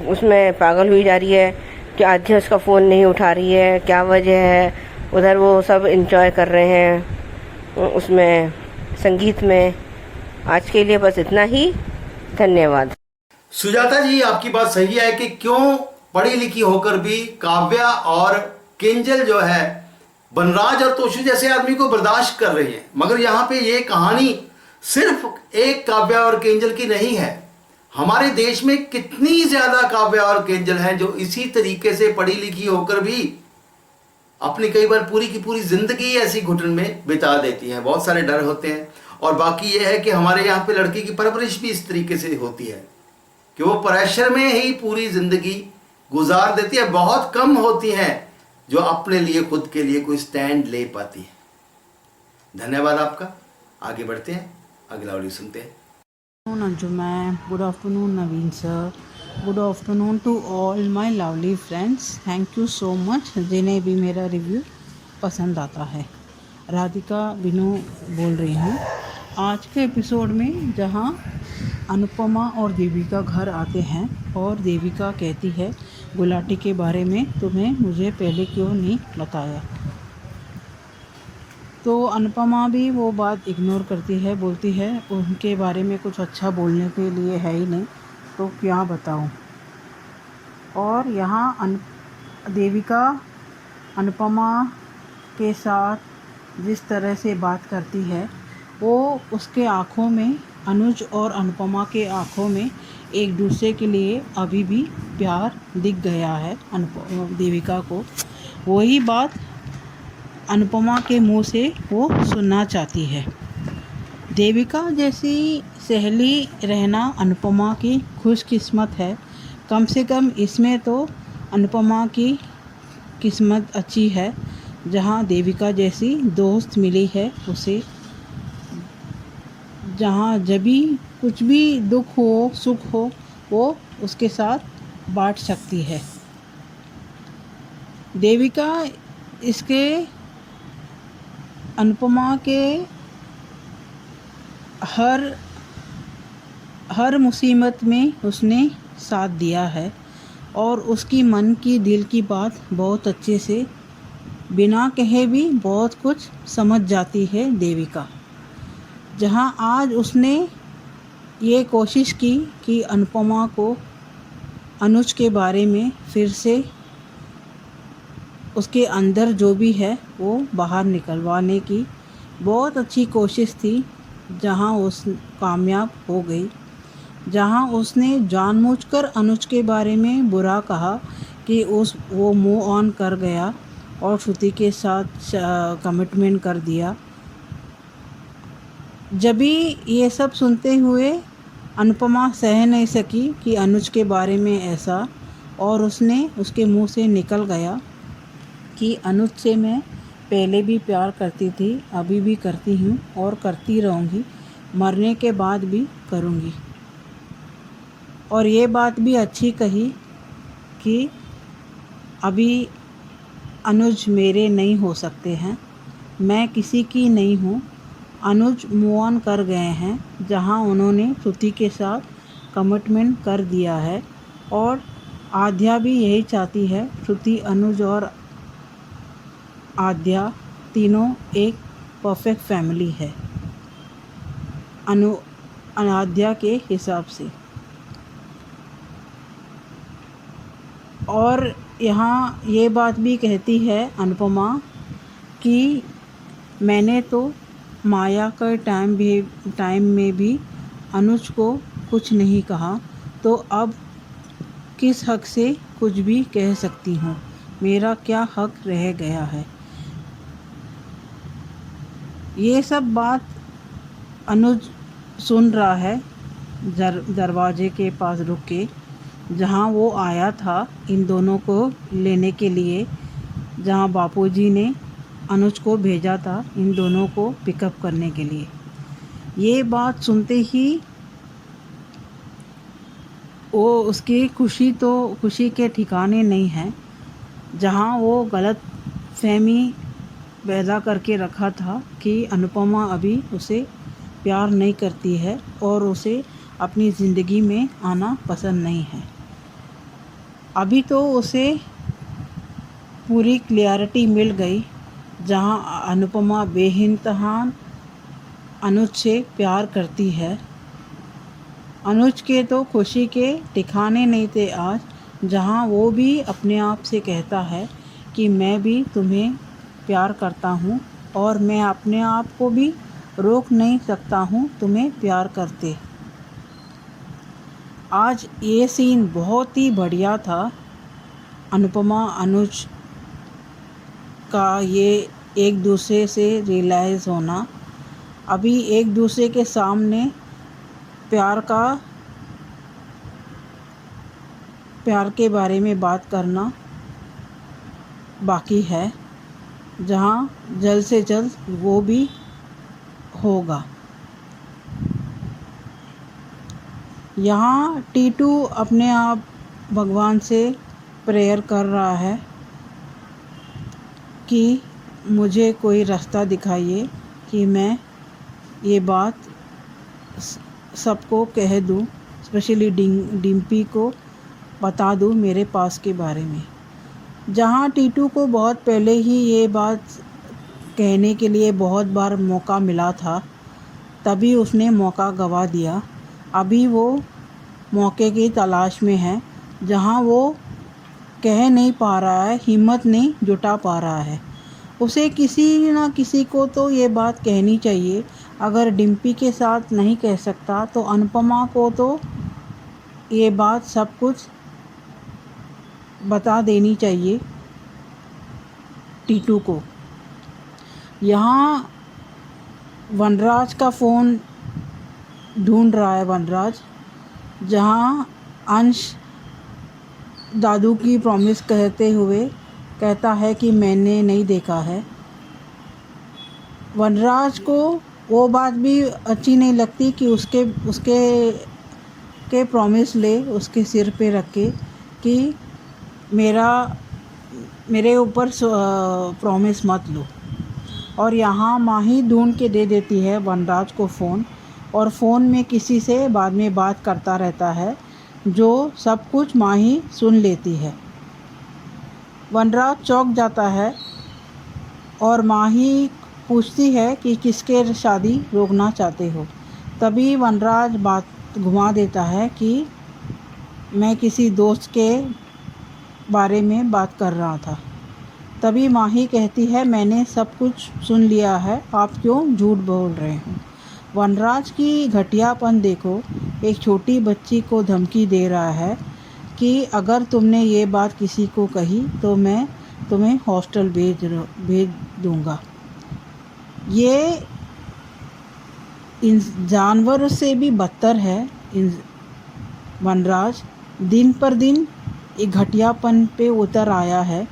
उसमें पागल हुई जा रही है कि आध्या उसका फ़ोन नहीं उठा रही है, क्या वजह है। उधर वो सब एंजॉय कर रहे हैं उसमें संगीत में। आज के लिए बस इतना ही, धन्यवाद। सुजाता जी, आपकी बात सही है कि क्यों पढ़ी लिखी होकर भी काव्या और किंजल जो है बनराज और तोशु जैसे आदमी को बर्दाश्त कर रही है। मगर यहाँ पे ये कहानी सिर्फ एक काव्या और किंजल की नहीं है। हमारे देश में कितनी ज्यादा काव्या और किंजल हैं जो इसी तरीके से पढ़ी लिखी होकर भी अपनी कई बार पूरी की पूरी जिंदगी ऐसी घुटन में बिता देती हैं। बहुत सारे डर होते हैं। और बाकी ये है कि हमारे यहाँ पे लड़की की परवरिश भी इस तरीके से होती है कि वो प्रेशर में ही पूरी जिंदगी गुजार देती है। बहुत कम होती हैं जो अपने लिए खुद के लिए कोई स्टैंड ले पाती है। धन्यवाद आपका। आगे बढ़ते हैं, अगला ऑडियो सुनते हैं। Anju ma'am, good afternoon Naveen sir, good afternoon to all my lovely friends. Thank you so much जिन्हें भी मेरा रिव्यू पसंद आता है। राधिका बिनू बोल रही हूँ। आज के एपिसोड में जहाँ अनुपमा और देविका घर आते हैं और देविका कहती है गुलाटी के बारे में, तुम्हें मुझे पहले क्यों नहीं बताया। तो अनुपमा भी वो बात इग्नोर करती है, बोलती है उनके बारे में कुछ अच्छा बोलने के लिए है ही नहीं, तो क्या बताऊं। और यहाँ देविका अनुपमा के साथ जिस तरह से बात करती है, वो उसके आँखों में, अनुज और अनुपमा के आँखों में एक दूसरे के लिए अभी भी प्यार दिख गया है देविका को। वही बात अनुपमा के मुंह से वो सुनना चाहती है। देविका जैसी सहेली रहना अनुपमा की खुशकिस्मत है। कम से कम इसमें तो अनुपमा की किस्मत अच्छी है, जहाँ देविका जैसी दोस्त मिली है उसे, जहाँ जब भी कुछ भी दुख हो सुख हो वो उसके साथ बांट सकती है। देविका इसके अनुपमा के हर मुसीबत में उसने साथ दिया है और उसकी मन की दिल की बात बहुत अच्छे से बिना कहे भी बहुत कुछ समझ जाती है देविका। जहाँ आज उसने ये कोशिश की कि अनुपमा को अनुज के बारे में फिर से उसके अंदर जो भी है वो बाहर निकलवाने की बहुत अच्छी कोशिश थी, जहाँ उस कामयाब हो गई। जहाँ उसने जानबूझकर अनुज के बारे में बुरा कहा कि वो मूव ऑन कर गया और श्रुति के साथ कमिटमेंट कर दिया। जब भी ये सब सुनते हुए अनुपमा सह नहीं सकी कि अनुज के बारे में ऐसा, और उसने उसके मुंह से निकल गया कि अनुज से मैं पहले भी प्यार करती थी, अभी भी करती हूँ और करती रहूँगी, मरने के बाद भी करूँगी। और ये बात भी अच्छी कही कि अभी अनुज मेरे नहीं हो सकते हैं, मैं किसी की नहीं हूँ। अनुज मूव ऑन कर गए हैं, जहाँ उन्होंने श्रुति के साथ कमिटमेंट कर दिया है और आद्या भी यही चाहती है। श्रुति, अनुज और आद्या तीनों एक परफेक्ट फैमिली है आद्या के हिसाब से। और यहाँ ये बात भी कहती है अनुपमा कि मैंने तो माया के टाइम में भी अनुज को कुछ नहीं कहा, तो अब किस हक से कुछ भी कह सकती हूँ, मेरा क्या हक रह गया है। ये सब बात अनुज सुन रहा है दरवाजे के पास रुक के, जहाँ वो आया था इन दोनों को लेने के लिए, जहाँ बापूजी ने अनुज को भेजा था इन दोनों को पिकअप करने के लिए। ये बात सुनते ही वो उसकी खुशी के ठिकाने नहीं है। जहाँ वो गलत फहमी पैदा करके रखा था कि अनुपमा अभी उसे प्यार नहीं करती है और उसे अपनी ज़िंदगी में आना पसंद नहीं है, अभी तो उसे पूरी क्लियरिटी मिल गई। जहाँ अनुपमा बेइंतहा अनुज से प्यार करती है। अनुज के तो खुशी के ठिकाने नहीं थे आज, जहाँ वो भी अपने आप से कहता है कि मैं भी तुम्हें प्यार करता हूँ और मैं अपने आप को भी रोक नहीं सकता हूँ तुम्हें प्यार करते। आज ये सीन बहुत ही बढ़िया था। अनुपमा अनुज का ये एक दूसरे से रियलाइज़ होना, अभी एक दूसरे के सामने प्यार के बारे में बात करना बाकी है, जहाँ जल्द से जल्द वो भी होगा। यहाँ टीटू अपने आप भगवान से प्रेयर कर रहा है कि मुझे कोई रास्ता दिखाइए कि मैं ये बात सबको कह दूँ, स्पेशली डिम्पी को बता दूँ मेरे पास के बारे में। जहाँ टीटू को बहुत पहले ही ये बात कहने के लिए बहुत बार मौका मिला था, तभी उसने मौका गंवा दिया। अभी वो मौके की तलाश में है, जहां वो कह नहीं पा रहा है, हिम्मत नहीं जुटा पा रहा है। उसे किसी ना किसी को तो ये बात कहनी चाहिए। अगर डिम्पी के साथ नहीं कह सकता तो अनुपमा को तो ये बात सब कुछ बता देनी चाहिए टीटू को। यहाँ वनराज का फ़ोन ढूंढ रहा है वनराज, जहाँ अंश दादू की प्रॉमिस कहते हुए कहता है कि मैंने नहीं देखा है। वनराज को वो बात भी अच्छी नहीं लगती कि उसके प्रॉमिस ले उसके सिर पे रख के कि मेरे ऊपर प्रॉमिस मत लो। और यहाँ माही ढूंढ के दे देती है वनराज को फ़ोन, और फ़ोन में किसी से बाद में बात करता रहता है, जो सब कुछ माही सुन लेती है। वनराज चौंक जाता है और माही पूछती है कि किसके शादी रोकना चाहते हो। तभी वनराज बात घुमा देता है कि मैं किसी दोस्त के बारे में बात कर रहा था। तभी माही कहती है मैंने सब कुछ सुन लिया है, आप क्यों झूठ बोल रहे हो। वनराज की घटियापन देखो, एक छोटी बच्ची को धमकी दे रहा है कि अगर तुमने ये बात किसी को कही तो मैं तुम्हें हॉस्टल भेज दूंगा। ये इन जानवरों से भी बदतर है। वनराज दिन पर दिन एक घटियापन पे उतर आया है,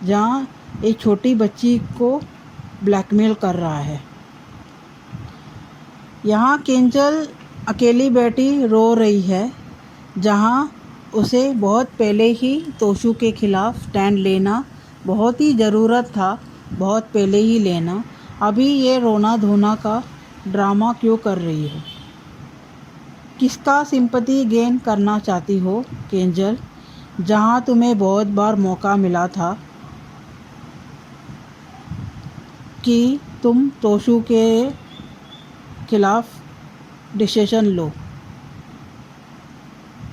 जहाँ एक छोटी बच्ची को ब्लैकमेल कर रहा है। यहाँ केंजल अकेली बैठी रो रही है, जहाँ उसे बहुत पहले ही तोशु के खिलाफ स्टैंड लेना बहुत ही ज़रूरत था, बहुत पहले ही लेना। अभी ये रोना धोना का ड्रामा क्यों कर रही हो? किसका सिंपैथी गेन करना चाहती हो केंजल, जहाँ तुम्हें बहुत बार मौका मिला था कि तुम तोशु के खिलाफ डिसीजन लो।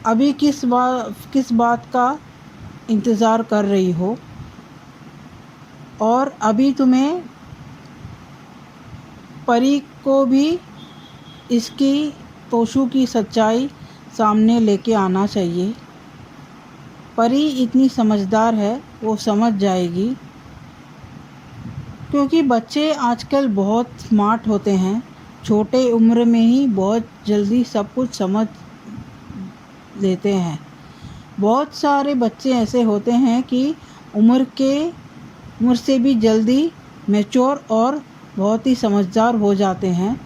अभी किस बात का इंतज़ार कर रही हो? और अभी तुम्हें परी को भी इसकी तोशु की सच्चाई सामने लेके आना चाहिए। परी इतनी समझदार है, वो समझ जाएगी, क्योंकि बच्चे आजकल बहुत स्मार्ट होते हैं, छोटे उम्र में ही बहुत जल्दी सब कुछ समझ लेते हैं। बहुत सारे बच्चे ऐसे होते हैं कि उम्र से भी जल्दी मैच्योर और बहुत ही समझदार हो जाते हैं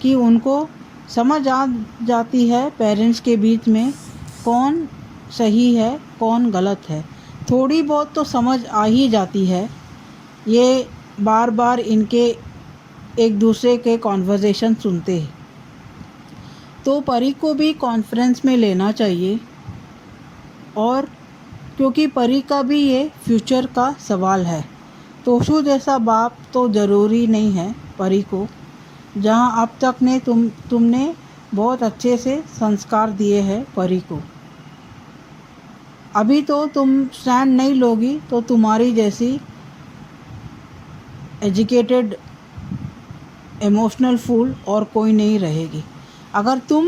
कि उनको समझ आ जाती है पेरेंट्स के बीच में कौन सही है कौन गलत है। थोड़ी बहुत तो समझ आ ही जाती है। ये बार बार इनके एक दूसरे के कॉन्वर्सेशन सुनते हैं, तो परी को भी कॉन्फ्रेंस में लेना चाहिए। और क्योंकि परी का भी ये फ्यूचर का सवाल है, तोशु जैसा बाप तो ज़रूरी नहीं है परी को, जहाँ अब तक ने तुमने बहुत अच्छे से संस्कार दिए हैं परी को। अभी तो तुम स्टैंड नहीं लोगी तो तुम्हारी जैसी एजुकेटेड इमोशनल फूल और कोई नहीं रहेगी। अगर तुम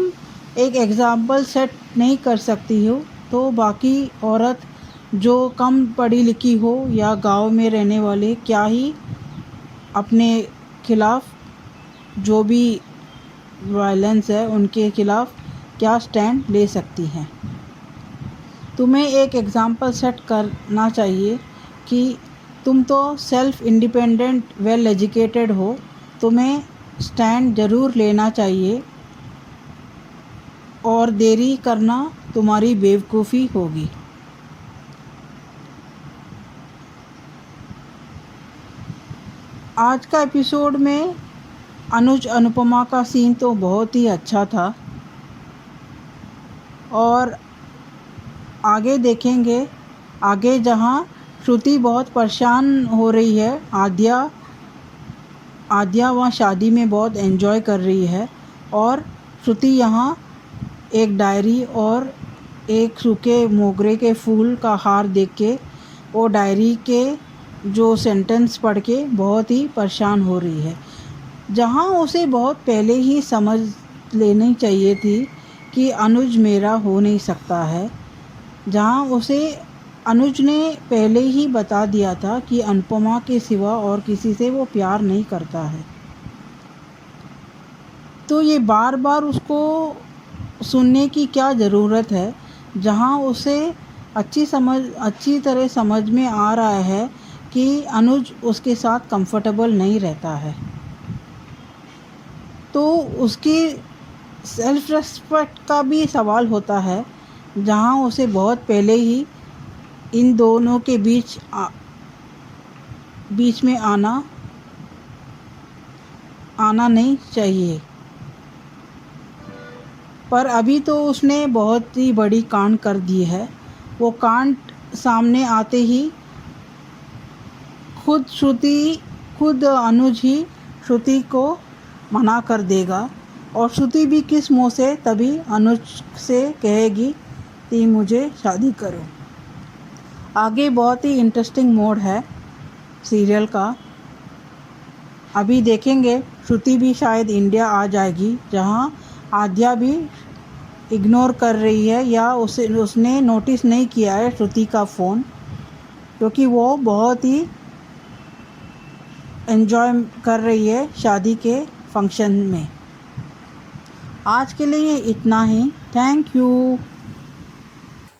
एक एग्ज़ाम्पल सेट नहीं कर सकती हो तो बाकी औरत जो कम पढ़ी लिखी हो या गांव में रहने वाले क्या ही अपने खिलाफ जो भी वायलेंस है उनके खिलाफ क्या स्टैंड ले सकती हैं। तुम्हें एक एग्ज़ाम्पल सेट करना चाहिए कि तुम तो सेल्फ इंडिपेंडेंट वेल एजुकेटेड हो, तुम्हें स्टैंड ज़रूर लेना चाहिए और देरी करना तुम्हारी बेवकूफ़ी होगी। आज का एपिसोड में अनुज अनुपमा का सीन तो बहुत ही अच्छा था, और आगे देखेंगे आगे जहाँ श्रुति बहुत परेशान हो रही है आद्या आद्या वहाँ शादी में बहुत एंजॉय कर रही है और श्रुति यहाँ एक डायरी और एक सूखे मोगरे के फूल का हार देख के वो डायरी के जो सेंटेंस पढ़ के बहुत ही परेशान हो रही है। जहाँ उसे बहुत पहले ही समझ लेनी चाहिए थी कि अनुज मेरा हो नहीं सकता है, जहाँ उसे अनुज ने पहले ही बता दिया था कि अनुपमा के सिवा और किसी से वो प्यार नहीं करता है, तो ये बार बार उसको सुनने की क्या ज़रूरत है, जहाँ उसे अच्छी तरह समझ में आ रहा है कि अनुज उसके साथ कंफर्टेबल नहीं रहता है। तो उसकी सेल्फ रेस्पेक्ट का भी सवाल होता है, जहाँ उसे बहुत पहले ही इन दोनों के बीच में आना नहीं चाहिए। पर अभी तो उसने बहुत ही बड़ी कांड कर दी है। वो कांड सामने आते ही खुद अनुज ही श्रुति को मना कर देगा और श्रुति भी किस मुँह से तभी अनुज से कहेगी कि मुझे शादी करो। आगे बहुत ही इंटरेस्टिंग मोड है सीरियल का। अभी देखेंगे श्रुति भी शायद इंडिया आ जाएगी, जहाँ आद्या भी इग्नोर कर रही है या उसने नोटिस नहीं किया है श्रुति का फ़ोन, क्योंकि वो बहुत ही एंजॉय कर रही है शादी के फंक्शन में। आज के लिए इतना ही। Thank you.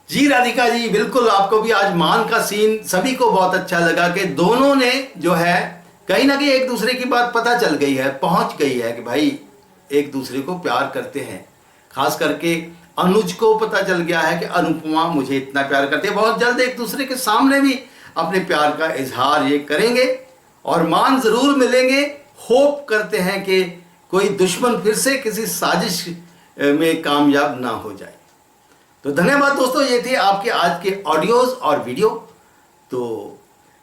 जी राधिका जी, बिल्कुल आपको भी आज मान का सीन सभी को बहुत अच्छा लगा कि दोनों ने जो है कहीं ना कहीं एक दूसरे की बात पता चल गई है, पहुंच गई है कि भाई एक दूसरे को प्यार करते हैं। खास करके अनुज को पता चल गया है कि अनुपमा मुझे इतना प्यार करती है। बहुत जल्द एक दूसरे के सामने भी अपने प्यार का इजहार ये करेंगे और मान जरूर मिलेंगे। होप करते हैं कि कोई दुश्मन फिर से किसी साजिश में कामयाब ना हो जाए। तो धन्यवाद दोस्तों, ये थे आपके आज के ऑडियोज और वीडियो। तो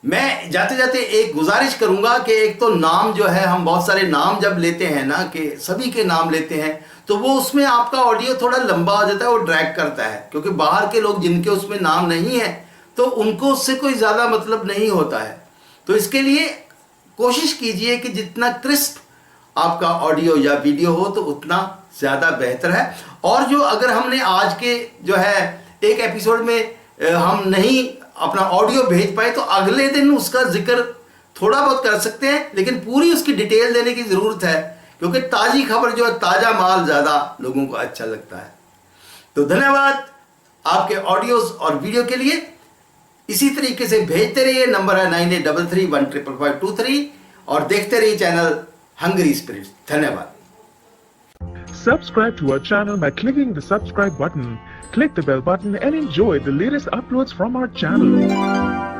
मैं जाते जाते एक गुजारिश करूंगा कि एक तो नाम जो है, हम बहुत सारे नाम जब लेते हैं ना कि सभी के नाम लेते हैं, तो वो उसमें आपका ऑडियो थोड़ा लंबा हो जाता है, वो ड्रैग करता है, क्योंकि बाहर के लोग जिनके उसमें नाम नहीं है तो उनको उससे कोई ज़्यादा मतलब नहीं होता है। तो इसके लिए कोशिश कीजिए कि जितना क्रिस्प आपका ऑडियो या वीडियो हो तो उतना ज़्यादा बेहतर है। और जो अगर हमने आज के जो है एक एपिसोड में हम नहीं अपना ऑडियो भेज पाए तो अगले दिन उसका जिक्र थोड़ा बहुत कर सकते हैं, लेकिन पूरी उसकी डिटेल देने की ज़रूरत है, क्योंकि ताज़ी खबर जो है, ताज़ा माल ज़्यादा लोगों को अच्छा लगता है। तो धन्यवाद आपके ऑडियोज और वीडियो के लिए। इसी तरीके से भेजते रहिए। नंबर है 9833155523 और देखते रहिए चैनल हंगरी स्पिरिट्स। धन्यवाद। Subscribe to our channel by clicking the subscribe button. Click the bell button and enjoy the latest uploads from our channel.